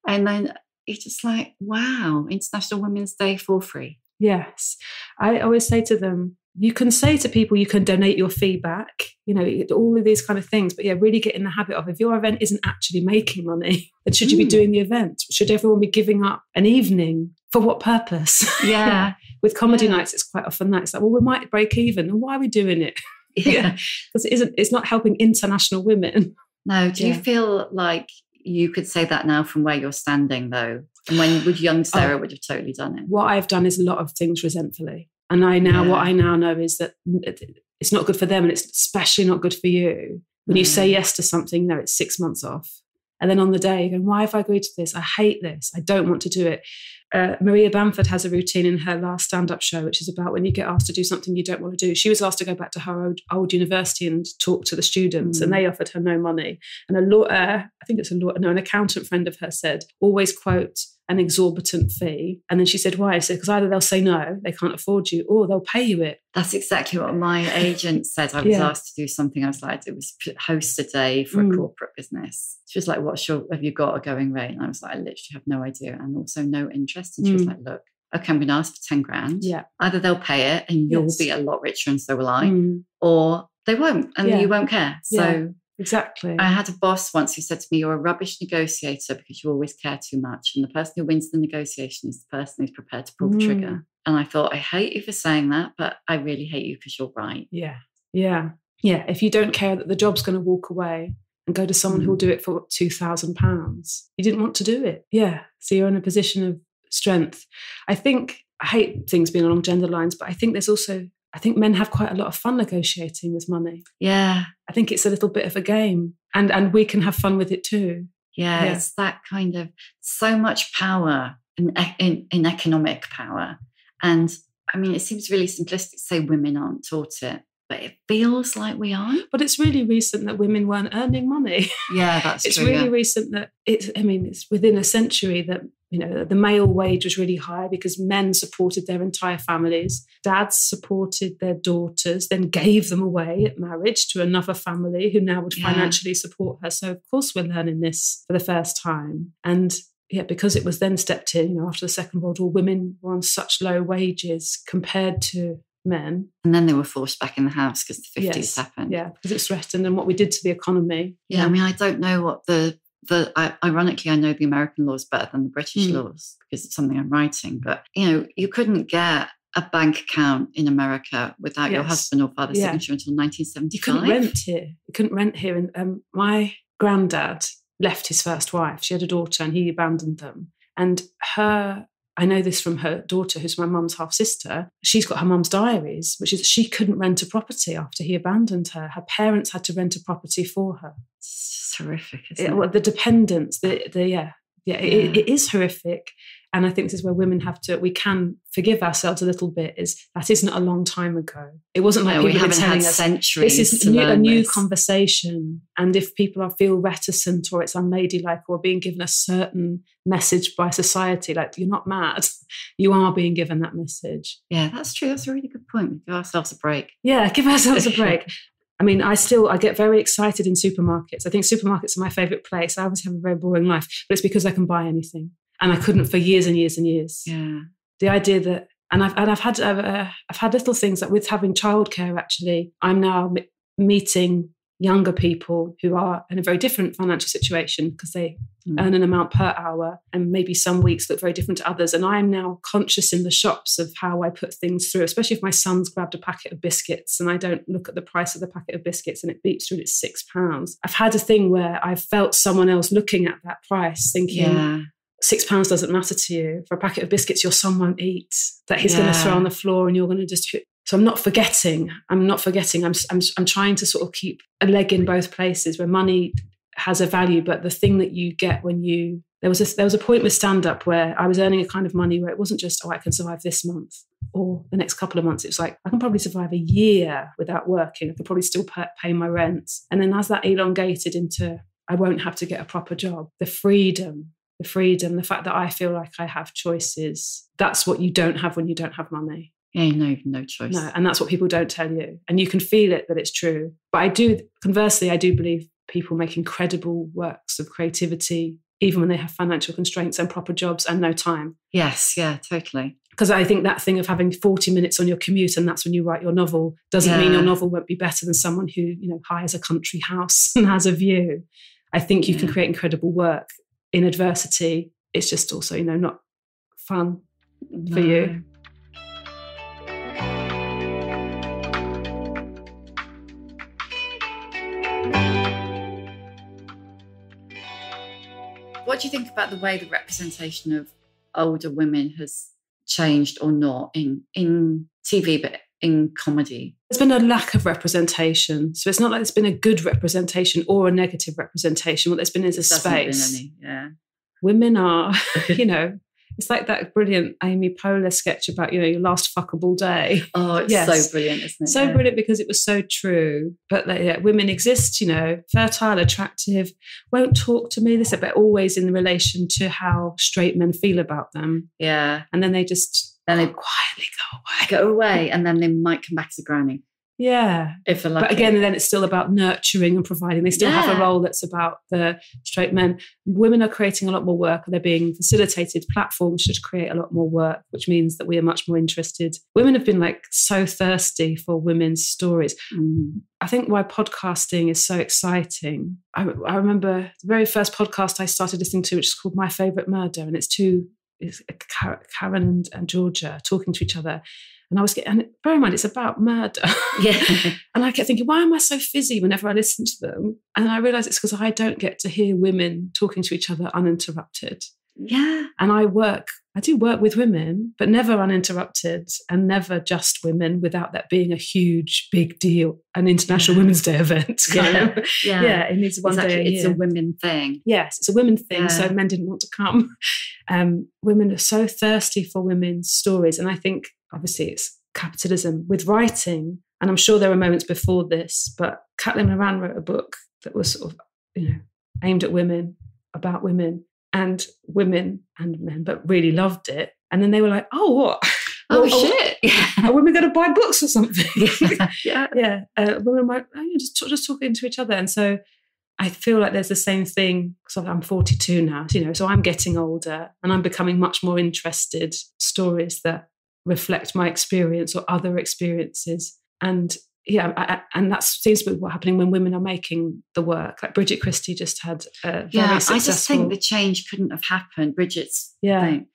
And then you're just like, wow, International Women's Day for free. Yes. I always say to them, you can say to people, you can donate your fee back, you know, all of these kind of things. But really get in the habit of, if your event isn't actually making money, then should you be doing the event? Should everyone be giving up an evening? For what purpose? Yeah. With comedy nights, it's quite often that. It's like, well, we might break even. And why are we doing it? Because it's not helping international women. No. Do you feel like you could say that now from where you're standing, though? And when would young Sarah would have totally done it? What I've done is a lot of things resentfully. And what I now know is that it's not good for them, and it's especially not good for you. When you say yes to something, you know, it's 6 months off. And then on the day, you're going, why have I agreed to this? I hate this. I don't want to do it. Maria Bamford has a routine in her last stand-up show, which is about when you get asked to do something you don't want to do. She was asked to go back to her old university and talk to the students, and they offered her no money. And an accountant friend of hers said, always quote an exorbitant fee. And then she said, why? I said, because either they'll say no, they can't afford you, or they'll pay you it. That's exactly what my agent said. I was asked to do something. I was like, it was host a day for a corporate business. She was like, have you got a going rate? And I was like, I literally have no idea, and also no interest. And she was like, look, okay, I'm going to ask for 10 grand. Yeah. Either they'll pay it and you'll be a lot richer and so will I, or they won't and you won't care. So exactly. I had a boss once who said to me, you're a rubbish negotiator because you always care too much. And the person who wins the negotiation is the person who's prepared to pull the trigger. And I thought, I hate you for saying that, but I really hate you because you're right. Yeah. Yeah. Yeah. If you don't care that the job's going to walk away and go to someone who'll do it for £2,000, you didn't want to do it. Yeah. So you're in a position of strength. I hate things being along gender lines, but I think men have quite a lot of fun negotiating with money. Yeah. I think it's a little bit of a game, and we can have fun with it too. Yeah. It's that kind of so much power in economic power. And I mean, it seems really simplistic to say women aren't taught it, but it feels like we are. But it's really recent that women weren't earning money. Yeah, that's it's true. It's really recent that it's within a century that, you know, the male wage was really high because men supported their entire families. Dads supported their daughters, then gave them away at marriage to another family who now would financially support her. So of course we're learning this for the first time. And because it was then stepped in, you know, after the Second World War, women were on such low wages compared to men. And then they were forced back in the house because the 50s happened. Yeah, because it's threatened and what we did to the economy. Yeah, I mean, I don't know what ironically, I know the American laws better than the British laws because it's something I'm writing. But, you know, you couldn't get a bank account in America without your husband or father's signature until 1975. You couldn't rent here. And my granddad left his first wife. She had a daughter and he abandoned them. And I know this from her daughter, who's my mum's half-sister. She's got her mum's diaries, which is she couldn't rent a property after he abandoned her. Her parents had to rent a property for her. It's horrific, isn't it? The dependence, it is horrific. And I think this is where women we can forgive ourselves a little bit, that isn't a long time ago. It wasn't like we people haven't had us, centuries. This is a new conversation. And if people feel reticent or it's unladylike or being given a certain message by society, like, you're not mad, you are being given that message. Yeah, that's true. That's a really good point. We give ourselves a break. Yeah, give ourselves a break. I mean, I get very excited in supermarkets. I think supermarkets are my favourite place. I obviously have a very boring life, but it's because I can buy anything. And I couldn't for years and years and years. Yeah. The idea that And I've had little things like with having childcare. Actually, I'm now meeting younger people who are in a very different financial situation because they earn an amount per hour, and maybe some weeks look very different to others. And I'm now conscious in the shops of how I put things through, especially if my son's grabbed a packet of biscuits and I don't look at the price of the packet of biscuits and it beeps through, it's £6. I've had a thing where I've felt someone else looking at that price thinking, £6 doesn't matter to you. For a packet of biscuits your son won't eat, that he's going to throw on the floor and you're going to just hit. So I'm not forgetting. I'm trying to sort of keep a leg in both places where money has a value, but the thing that you get when there was a point with stand-up where I was earning a kind of money where it wasn't just, I can survive this month or the next couple of months. It was like, I can probably survive a year without working. I could probably still pay my rent. And then as that elongated into, I won't have to get a proper job, the freedom, the fact that I feel like I have choices, that's what you don't have when you don't have money. Yeah, no choice. No, and that's what people don't tell you. And you can feel it that it's true. But conversely, I do believe people make incredible works of creativity, even when they have financial constraints and proper jobs and no time. Yes, yeah, totally. Because I think that thing of having 40 minutes on your commute and that's when you write your novel doesn't mean your novel won't be better than someone who, hires a country house and has a view. I think you can create incredible work in adversity. It's just also, not fun for you. What do you think about the way the representation of older women has changed or not in TV, but in comedy? There's been a lack of representation. So it's not like there's been a good representation or a negative representation. What there's been is a space. Women are, it's like that brilliant Amy Poehler sketch about, your last fuckable day. Oh, it's so brilliant, isn't it? So brilliant because it was so true. But women exist, fertile, attractive, won't talk to me, but always in relation to how straight men feel about them. Yeah. And then they just quietly go away. And then they might come back as a granny. Yeah. If they're lucky. But again, then it's still about nurturing and providing. They still have a role that's about the straight men. Women are creating a lot more work. They're being facilitated. Platforms should create a lot more work, which means that we are much more interested. Women have been so thirsty for women's stories. I think why podcasting is so exciting. I remember the very first podcast I started listening to, which is called My Favourite Murder. And it's Karen and Georgia talking to each other. And bear in mind, it's about murder. Yeah. And I kept thinking, why am I so fizzy whenever I listen to them? And I realised it's because I don't get to hear women talking to each other uninterrupted. Yeah. And I do work with women, but never uninterrupted and never just women without that being a huge, big deal, an International Women's Day event. Yeah. It needs one day a year. It's a women thing. Yes, it's a women thing, so men didn't want to come. Women are so thirsty for women's stories. And I think, obviously, it's capitalism with writing. And I'm sure there were moments before this, but Caitlin Moran wrote a book that was sort of, aimed at women, about women and men, but really loved it. And then they were like, oh, what? Oh, shit. Are women going to buy books or something? Yeah. Women were just talking to each other. And so I feel like there's the same thing, because I'm 42 now, so I'm getting older and I'm becoming much more interested in stories that reflect my experience or other experiences. And and that seems to be what's happening when women are making the work. Like Bridget Christie just had a very successful... I just think the change couldn't have happened. Bridget's thing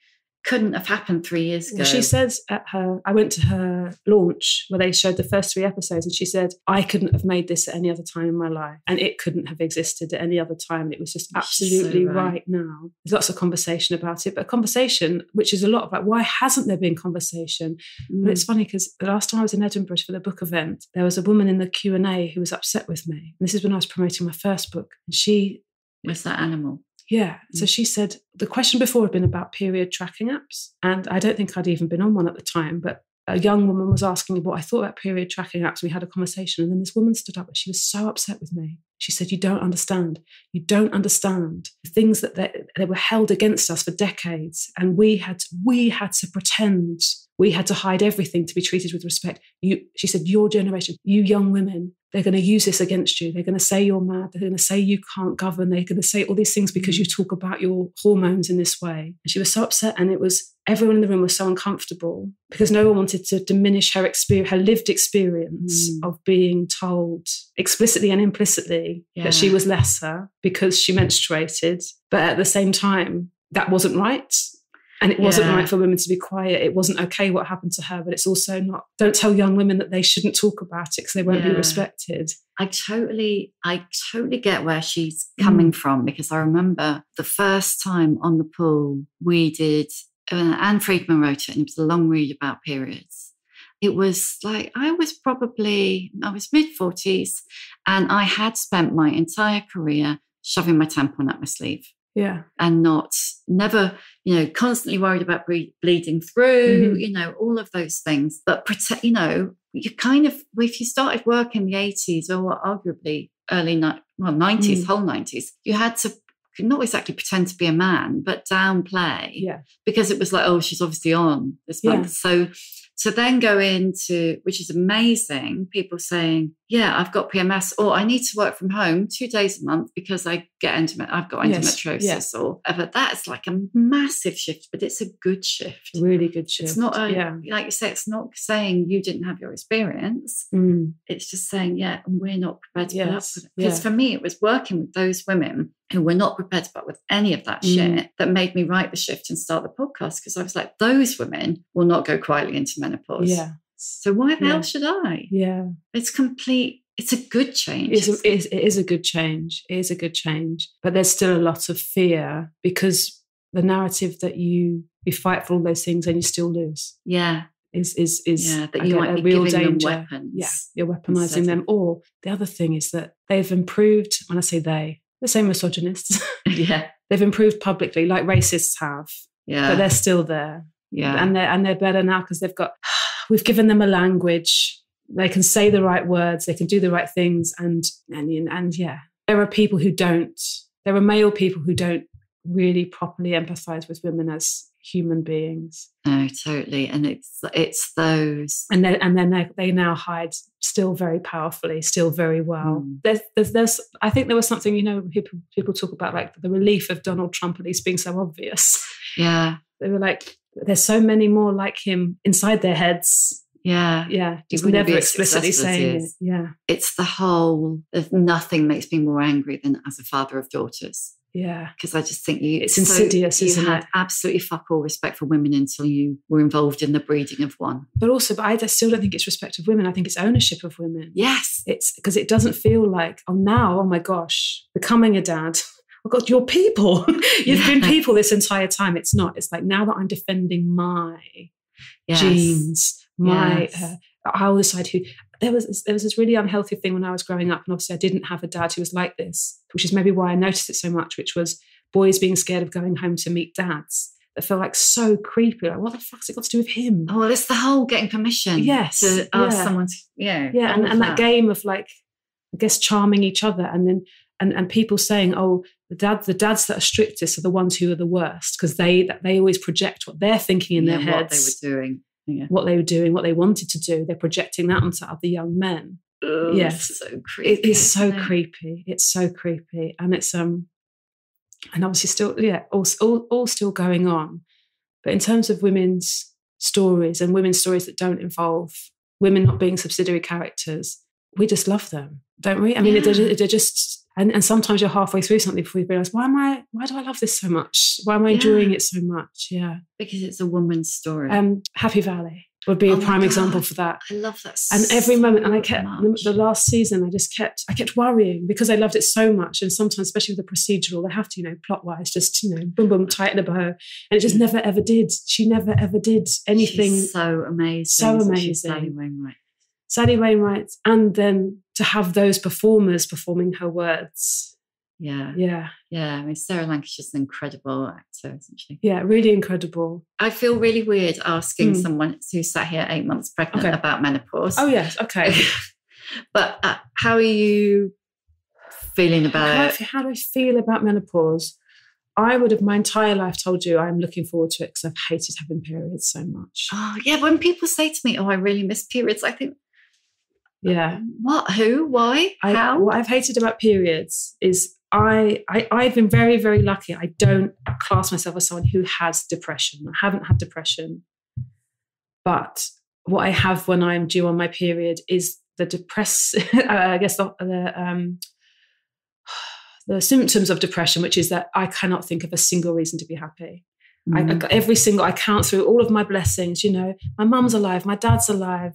couldn't have happened 3 years ago. Well, she says I went to her launch where they showed the first 3 episodes, and she said, I couldn't have made this at any other time in my life, and it couldn't have existed at any other time. It was just absolutely so right now. There's lots of conversation about it, but a conversation which is a lot of why hasn't there been conversation? But it's funny because the last time I was in Edinburgh for the book event, there was a woman in the Q&A who was upset with me. And this is when I was promoting my first book. And she... Was that animal? Yeah. So she said, the question before had been about period tracking apps. And I don't think I'd even been on one at the time, but a young woman was asking me what I thought about period tracking apps. We had a conversation. And then this woman stood up and she was so upset with me. She said, you don't understand. You don't understand the things that they were held against us for decades. And we had to pretend we had to hide everything to be treated with respect. She said, your generation, you young women, they're going to use this against you. They're going to say you're mad. They're going to say you can't govern. They're going to say all these things because you talk about your hormones in this way. And she was so upset, and everyone in the room was so uncomfortable because no one wanted to diminish her experience, her lived experience of being told explicitly and implicitly that she was lesser because she menstruated. But at the same time, that wasn't right. And it wasn't right for women to be quiet. It wasn't okay what happened to her, but it's also not, don't tell young women that they shouldn't talk about it because they won't be respected. I totally get where she's coming from, because I remember the first time on the pool we did, Anne Friedman wrote it, and it was a long read about periods. It was like, I was mid-40s, and I had spent my entire career shoving my tampon up my sleeve. Yeah. And never, constantly worried about bleeding through, all of those things. But, you kind of, if you started work in the 80s or arguably early 90s, whole 90s, you had to not exactly pretend to be a man, but downplay, because it was like, oh, she's obviously on this month. So then go into, which is amazing, people saying, yeah, I've got PMS, or I need to work from home 2 days a month because I've got endometriosis, or whatever. That's like a massive shift, but it's a good shift. Really good shift. It's not, like you say, it's not saying you didn't have your experience. It's just saying, we're not prepared to put up with it. Because for me, it was working with those women who were not prepared to put up with any of that shit that made me write the shift and start the podcast, because I was like, those women will not go quietly into menopause. Yeah. So why the hell should I? Yeah. It's a good change. It is a good change. It is a good change. But there's still a lot of fear, because the narrative that you fight for all those things and you still lose. Yeah. Is that you might be real giving danger. them weapons. Yeah. You're weaponizing them. Or the other thing is that they've improved, when I say the same misogynists. Yeah. They've improved publicly, like racists have. Yeah. But they're still there. Yeah. And they're better now because we've given them a language. They can say the right words, they can do the right things. And there are people who don't. There are male people who don't really properly empathize with women as human beings. No, totally. And it's those. And then they now hide still very powerfully, still very well. There's I think there was something, people talk about, like the relief of Donald Trump at least being so obvious. Yeah. They were like, there's so many more like him inside their heads. Yeah. Yeah. He's never explicitly saying it. Yeah. It's the whole of nothing makes me more angry than as a father of daughters. Yeah. Because I just think it's insidious, isn't it? You had absolutely fuck all respect for women until you were involved in the breeding of one. But I still don't think it's respect of women. I think it's ownership of women. Yes. It's because it doesn't feel like, oh my gosh, becoming a dad. Oh God, you're people. You've been people this entire time. It's not. It's like, now that I'm defending my genes, I'll decide who. There was this really unhealthy thing when I was growing up, and obviously I didn't have a dad who was like this, which is maybe why I noticed it so much, which was boys being scared of going home to meet dads. That felt like so creepy. Like, what the fuck's it got to do with him? Oh, well, it's the whole getting permission to ask someone to, and that game of, like, I guess, charming each other, and then and people saying, oh, the dads that are strictest are the ones who are the worst, because they always project what they're thinking in their heads. What they were doing. Yeah. What they were doing, what they wanted to do. They're projecting that onto other young men. Yes. So creepy. It is so creepy. It's so creepy. And it's and obviously still, all still going on. But in terms of women's stories, and women's stories that don't involve women not being subsidiary characters, we just love them, don't we? I mean, they're just. And sometimes you're halfway through something before you realise, why do I love this so much? Why am I enjoying it so much? Yeah. Because it's a woman's story. Happy Valley would be a prime example for that. I love that and every so moment, and I kept, much. the last season, I kept worrying because I loved it so much. And sometimes, especially with the procedural, they have to, plot-wise, just, boom, boom, tighten a bow. And it just never, ever did. She never, ever did anything. She's so amazing. So amazing. Sally Wainwright. Sadie Wainwright, and then to have those performers performing her words. Yeah. I mean, Sarah Lancashire's an incredible actor, isn't she? Yeah, really incredible. I feel really weird asking someone who sat here 8 months pregnant about menopause. Oh, yes, okay. But how are you feeling about it? How do I feel about menopause? I would have my entire life told you I'm looking forward to it because I've hated having periods so much. Oh, yeah. When people say to me, oh, I really miss periods, I think, yeah. What? Who? Why? How? What I've hated about periods is I've been very, very lucky. I don't class myself as someone who has depression. I haven't had depression. But what I have when I'm due on my period is the the symptoms of depression, which is that I cannot think of a single reason to be happy. I count through all of my blessings. You know, my mum's alive, my dad's alive.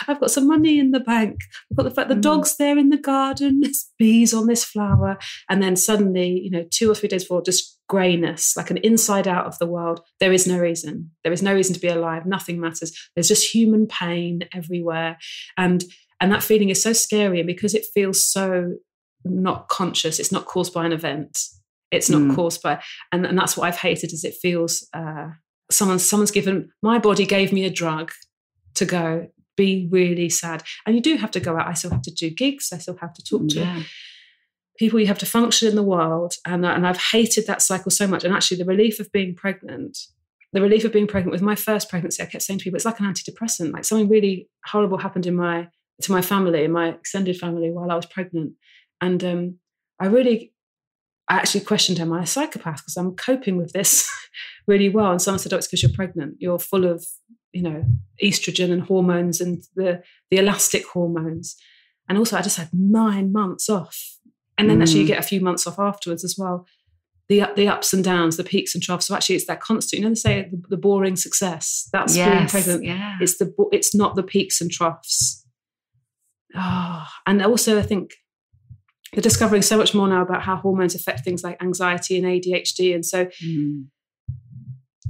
I've got some money in the bank. I've got the fact the dog's there in the garden. There's bees on this flower. And then suddenly, you know, 2 or 3 days before, just greyness, like an inside out of the world. There is no reason. There is no reason to be alive. Nothing matters. There's just human pain everywhere. And that feeling is so scary. And because it feels so not conscious, it's not caused by an event. It's not caused by, and that's what I've hated, is it feels someone's given, my body gave me a drug to go be really sad. And you do have to go out. I still have to do gigs. I still have to talk to people. You have to function in the world. And I've hated that cycle so much. And actually the relief of being pregnant with my first pregnancy, I kept saying to people, it's like an antidepressant. Like something really horrible happened to my family, my extended family, while I was pregnant. And I actually questioned, am I a psychopath? Because I'm coping with this really well. And someone said, oh, it's because you're pregnant. You're full of, you know, estrogen and hormones and the elastic hormones. And also I just had 9 months off. And then actually you get a few months off afterwards as well. The ups and downs, the peaks and troughs. So actually it's that constant, you know, they say the boring success. That's being pregnant. Yeah. It's not the peaks and troughs. Oh, and also I think, we're discovering so much more now about how hormones affect things like anxiety and ADHD. And so,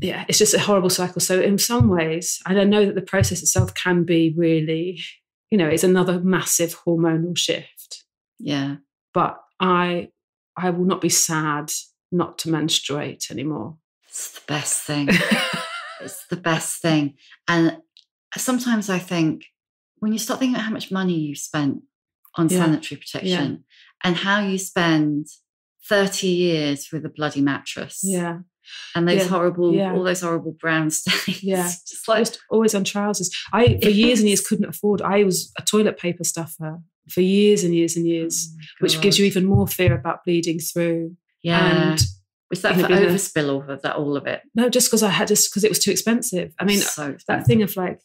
it's just a horrible cycle. So in some ways, I don't know that the process itself can be really, you know, it's another massive hormonal shift. Yeah. But I will not be sad not to menstruate anymore. It's the best thing. It's the best thing. And sometimes I think when you start thinking about how much money you spent on sanitary protection and how you spend 30 years with a bloody mattress. Yeah. And those horrible, all those horrible brown stains. Yeah. just always on trousers. I, for years and years, couldn't afford. I was a toilet paper stuffer for years and years and years, which gives you even more fear about bleeding through. Yeah. And was that for overspill or that all of it? No, just because it was too expensive. I mean, that thing of like,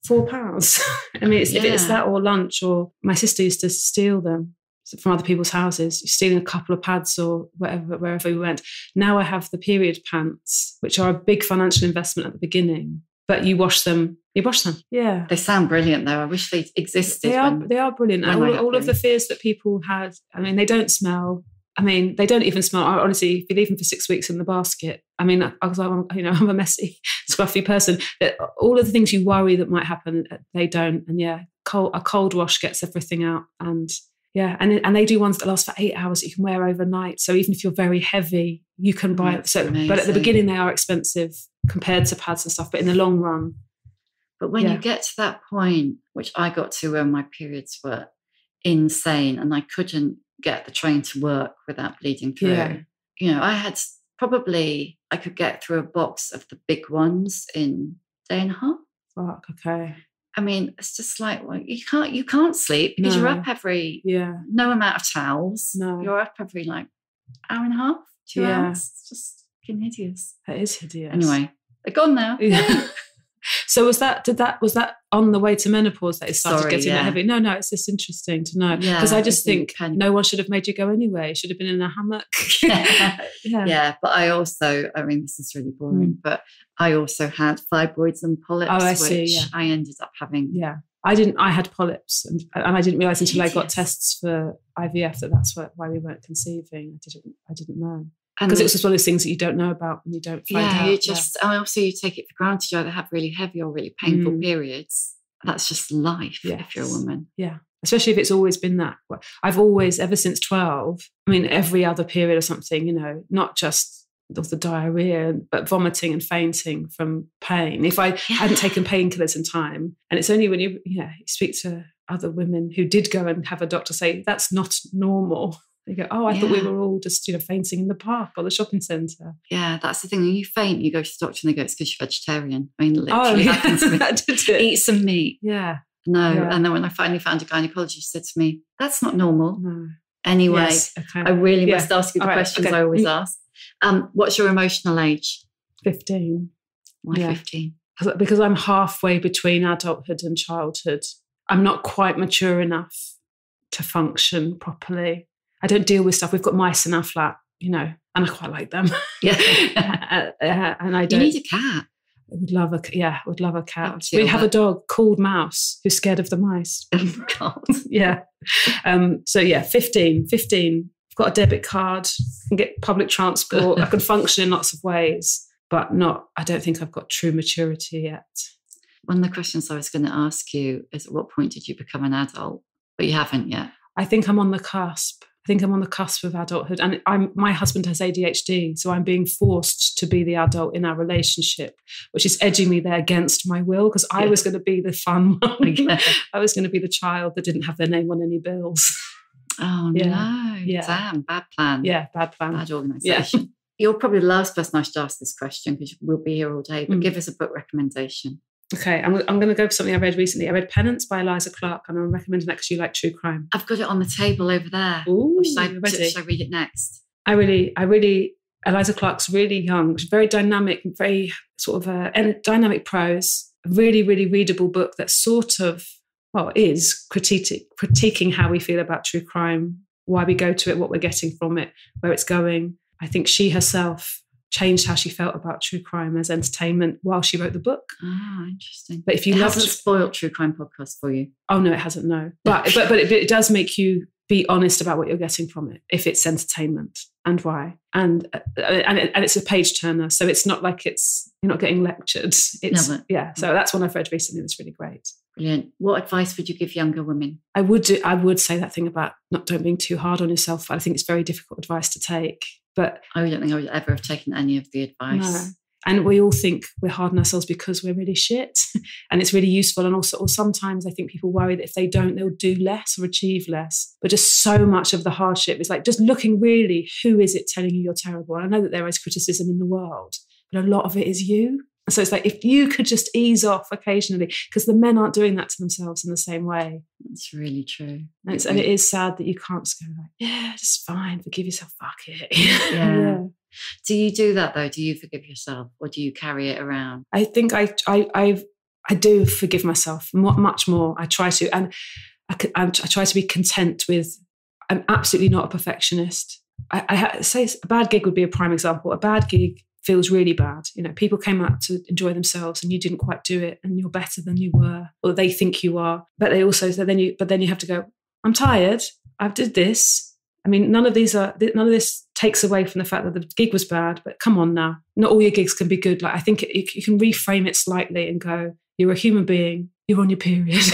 £4. I mean, if it's that or lunch, or my sister used to steal them from other people's houses, stealing a couple of pads or wherever we went. Now I have the period pants, which are a big financial investment at the beginning, but you wash them. Yeah. They sound brilliant though. I wish they existed. They are brilliant. All of the fears that people had, I mean, they don't smell. I mean, they don't even smell. Honestly, if you leave them for 6 weeks in the basket, I mean, I'm a messy, scruffy person. All of the things you worry that might happen, they don't. And a cold wash gets everything out. And they do ones that last for 8 hours that you can wear overnight. So even if you're very heavy, you can buy it. So, but at the beginning, they are expensive compared to pads and stuff. But in the long run, but when you get to that point, which I got to when my periods were insane, and I couldn't get the train to work without bleeding through. Yeah. You know, I could get through a box of the big ones in a day and a half. Fuck, okay. I mean, it's just like, well, you can't sleep because you're up every no amount of towels. No. You're up every like hour and a half, 2 hours. It's just fucking hideous. It is hideous. Anyway, they're gone now. Yeah. So was that on the way to menopause that it started getting that heavy? No, it's just interesting to know, because I just think no one should have made you go anyway. Should have been in a hammock. Yeah, but I also, I mean, this is really boring, but I also had fibroids and polyps, which I ended up having. Yeah, I had polyps, and I didn't realise until I got tests for IVF that's why we weren't conceiving. I didn't know. Because it was just one of those things that you don't know about and you don't find out. And also you take it for granted. You either have really heavy or really painful periods. That's just life if you're a woman. Yeah, especially if it's always been that. I've always, ever since 12, I mean, every other period or something, you know, not just the diarrhea, but vomiting and fainting from pain. If I hadn't taken painkillers in time, and it's only when you speak to other women who did go and have a doctor say, that's not normal. They go, oh, I thought we were all just, fainting in the park or the shopping centre. Yeah, that's the thing. When you faint, you go to the doctor and they go, it's because you're vegetarian. I mean, literally happened to me. Did it? Eat some meat. Yeah. No. Yeah. And then when I finally found a gynecologist, she said to me, that's not normal. No. Anyway, yes, okay. I really must ask you the questions I always ask. What's your emotional age? 15. Why 15? Because I'm halfway between adulthood and childhood. I'm not quite mature enough to function properly. I don't deal with stuff. We've got mice in our flat, and I quite like them. Yeah. And I don't. You need a cat. I would love a cat. We have a dog called Mouse who's scared of the mice. Oh, God. Yeah. 15. I've got a debit card. I can get public transport. I can function in lots of ways, but I don't think I've got true maturity yet. One of the questions I was going to ask you is, at what point did you become an adult? But you haven't yet. I think I'm on the cusp. Of adulthood. And my husband has ADHD, so I'm being forced to be the adult in our relationship, which is edging me there against my will, because I was going to be the fun one. Yeah. I was going to be the child that didn't have their name on any bills. Oh, no. Yeah. Damn, bad plan. Yeah, bad plan. Bad organisation. Yeah. You're probably the last person I should ask this question, because we'll be here all day, but give us a book recommendation. Okay, I'm going to go for something I read recently. I read Penance by Eliza Clark, and I'm recommending that because you like true crime. I've got it on the table over there. Ooh, or should I read it next? I really, Eliza Clark's really young. She's very dynamic, very sort of dynamic prose. A really, really readable book that sort of, is critiquing how we feel about true crime, why we go to it, what we're getting from it, where it's going. I think she herself changed how she felt about true crime as entertainment while she wrote the book. Ah, interesting. But if you hasn't spoiled true crime podcast for you. Oh no, it hasn't. No, but it does make you be honest about what you're getting from it, if it's entertainment and why, and it's a page turner, so it's not like you're not getting lectured. It's So that's one I've read recently. That's really great. Brilliant. What advice would you give younger women? I would say that thing about don't being too hard on yourself. I think it's very difficult advice to take. But I don't think I would ever have taken any of the advice. No. And we all think we're hard on ourselves because we're really shit, and it's really useful. And also, or sometimes I think people worry that if they don't, they'll do less or achieve less. But just so much of the hardship is like just looking really, who is it telling you you're terrible? And I know that there is criticism in the world, but a lot of it is you. And so it's like, if you could just ease off occasionally, because the men aren't doing that to themselves in the same way. That's really true. And it is sad that you can't just go like, yeah, just fine, forgive yourself, fuck it. Yeah. Do you do that though? Do you forgive yourself, or do you carry it around? I think I do forgive myself much more. I try to, and I try to be content with. I'm absolutely not a perfectionist. I say a bad gig would be a prime example. A bad gig feels really bad. People came out to enjoy themselves and you didn't quite do it, and you're better than you were, or they think you are. But they also then you have to go, I'm tired. I did this. I mean, none of this takes away from the fact that the gig was bad, but come on now. Not all your gigs can be good. Like, I think you can reframe it slightly and go, you're a human being, you're on your period,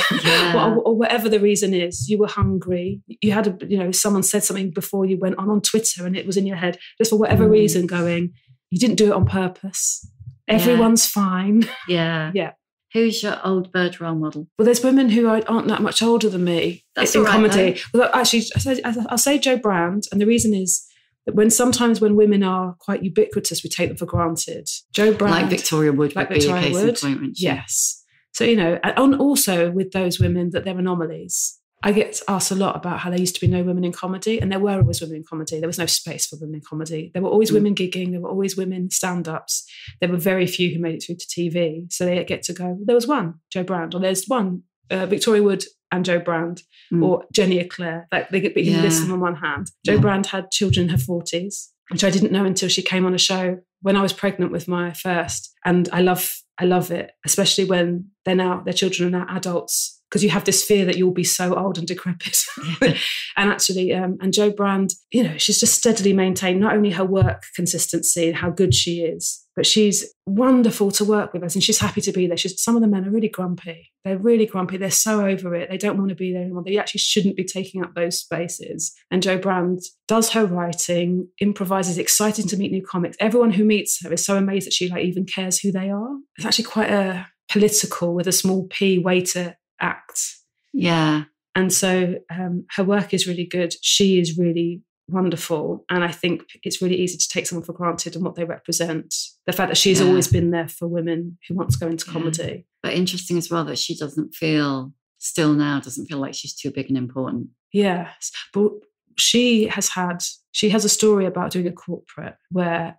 or whatever the reason is. You were hungry. You had someone said something before you went on Twitter and it was in your head, just for whatever reason going, you didn't do it on purpose. Everyone's fine. Yeah. Yeah. Who's your old bird role model? Well, there's women who aren't that much older than me. That's in all right, comedy. Well, actually, I'll say Jo Brand, and the reason is that sometimes when women are quite ubiquitous, we take them for granted. Jo Brand, like Victoria Wood, would be a case in point, wouldn't she? Yes. So and also with those women that they're anomalies. I get asked a lot about how there used to be no women in comedy, and there were always women in comedy. There was no space for women in comedy. There were always women gigging. There were always women stand-ups. There were very few who made it through to TV. So they get to go, there was one, Jo Brand, or there's one, Victoria Wood and Jo Brand, or Jenny Eclair. Like you can list them on one hand. Jo Brand had children in her 40s, which I didn't know until she came on a show when I was pregnant with my first. And I love it, especially when their children are now adults, because you have this fear that you'll be so old and decrepit. And actually, and Jo Brand, she's just steadily maintained not only her work consistency and how good she is, but she's wonderful to work with us, and she's happy to be there. Some of the men are really grumpy. They're really grumpy. They're so over it. They don't want to be there anymore. They actually shouldn't be taking up those spaces. And Jo Brand does her writing, improvises, exciting to meet new comics. Everyone who meets her is so amazed that she even cares who they are. It's actually quite a political, with a small p, way to act. Yeah. And so her work is really good. She is really wonderful. And I think it's really easy to take someone for granted and what they represent. The fact that she's always been there for women who want to go into comedy. But interesting as well that she doesn't feel like she's too big and important. Yes. But she has a story about doing a corporate where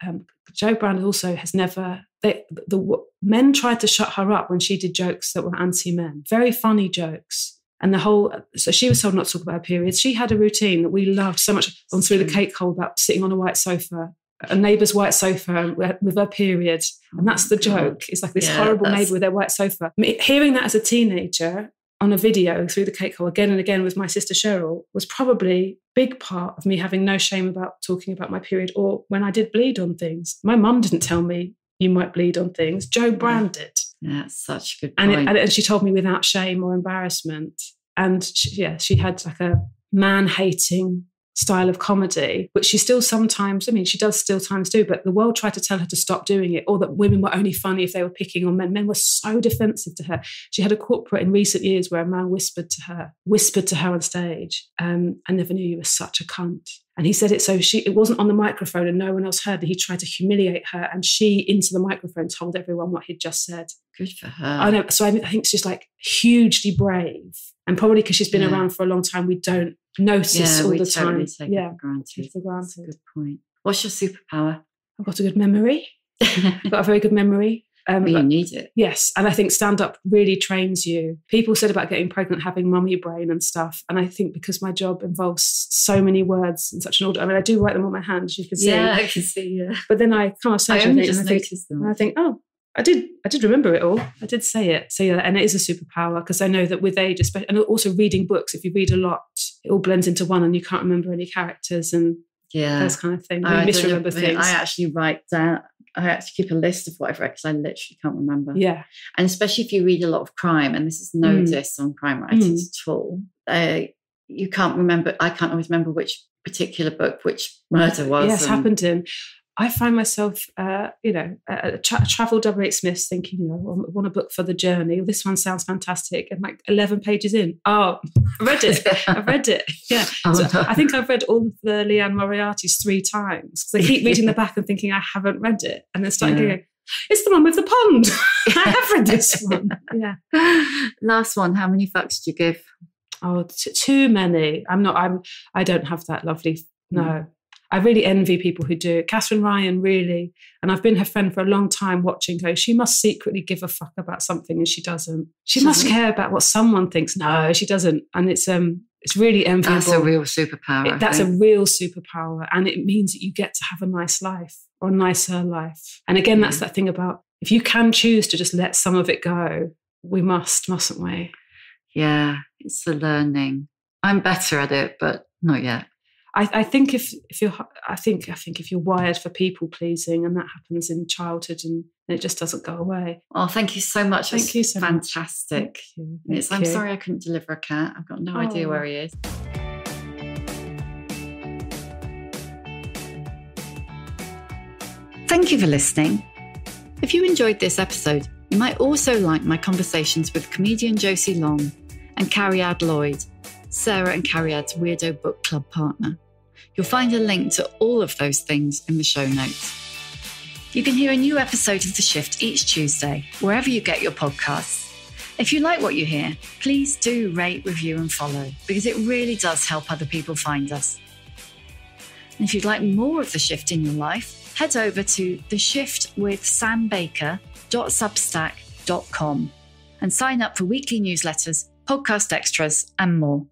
Jo Brand also has never, the men tried to shut her up when she did jokes that were anti-men, very funny jokes. And so she was told not to talk about her periods. She had a routine that we loved so much on Through the Cake Hole about sitting on a white sofa, a neighbour's white sofa with her period. And that's the joke. It's like this horrible neighbour with their white sofa. Hearing that as a teenager on a video Through the Cake Hole again and again with my sister Cheryl was probably a big part of me having no shame about talking about my period or when I did bleed on things. My mum didn't tell me you might bleed on things. Jo Brand did. Yeah, that's such a good point. And she told me without shame or embarrassment. And she had like a man-hating style of comedy, which she still sometimes, she does still times do, but the world tried to tell her to stop doing it, or that women were only funny if they were picking on men. Men were so defensive to her. She had a corporate in recent years where a man whispered to her on stage, I never knew you were such a cunt. And he said it so it wasn't on the microphone and no one else heard that he tried to humiliate her, and she, into the microphone, told everyone what he'd just said. Good for her. I know. So I think she's like hugely brave. And probably because she's been around for a long time, we don't notice all the time. Take it for granted. That's a good point. What's your superpower? I've got a good memory. I've got a very good memory. But you need it. Yes. And I think stand-up really trains you. People said about getting pregnant, having mummy brain and stuff. And I think because my job involves so many words in such an order. I do write them on my hand, as you can see. Yeah, I can see, But then I can't say anything. I think, oh, I did remember it all. I did say it. So yeah, and it is a superpower because I know that with age, especially, and also reading books, if you read a lot, it all blends into one and you can't remember any characters and those kind of things. You misremember things. I actually write down, I actually keep a list of what I've read because I literally can't remember. Yeah. And especially if you read a lot of crime, and this is no diss on crime writers at all, you can't remember, I can't always remember which particular book, which murder was. Yes, happened in. I find myself, travel W.H. Smith's thinking, I want a book for the journey. This one sounds fantastic. And like 11 pages in, I read it. Yeah. So I think I've read all of the Leanne Moriarty's 3 times. So I keep reading the back and thinking I haven't read it. And then starting going, it's the one with the pond. I have read this one. Yeah. Last one. How many fucks do you give? Oh, too many. I don't have that lovely, no. I really envy people who do it. Catherine Ryan, really, and I've been her friend for a long time, watching her. She must secretly give a fuck about something, and she doesn't. She must care about what someone thinks. No, she doesn't, and it's really enviable. That's a real superpower. That's a real superpower, and it means that you get to have a nice life or a nicer life. And again, that's that thing about if you can choose to just let some of it go, we mustn't we? Yeah, it's the learning. I'm better at it, but not yet. I think if you're wired for people pleasing, and that happens in childhood, and it just doesn't go away. Oh, thank you so much. Thank you so much. Fantastic. I'm sorry I couldn't deliver a cat. I've got no idea where he is. Thank you for listening. If you enjoyed this episode, you might also like my conversations with comedian Josie Long and Cariad Lloyd, Sarah and Cariad's Weirdo Book Club partner. You'll find a link to all of those things in the show notes. You can hear a new episode of The Shift each Tuesday, wherever you get your podcasts. If you like what you hear, please do rate, review and follow, because it really does help other people find us. And if you'd like more of The Shift in your life, head over to theshiftwithsambaker.substack.com and sign up for weekly newsletters, podcast extras and more.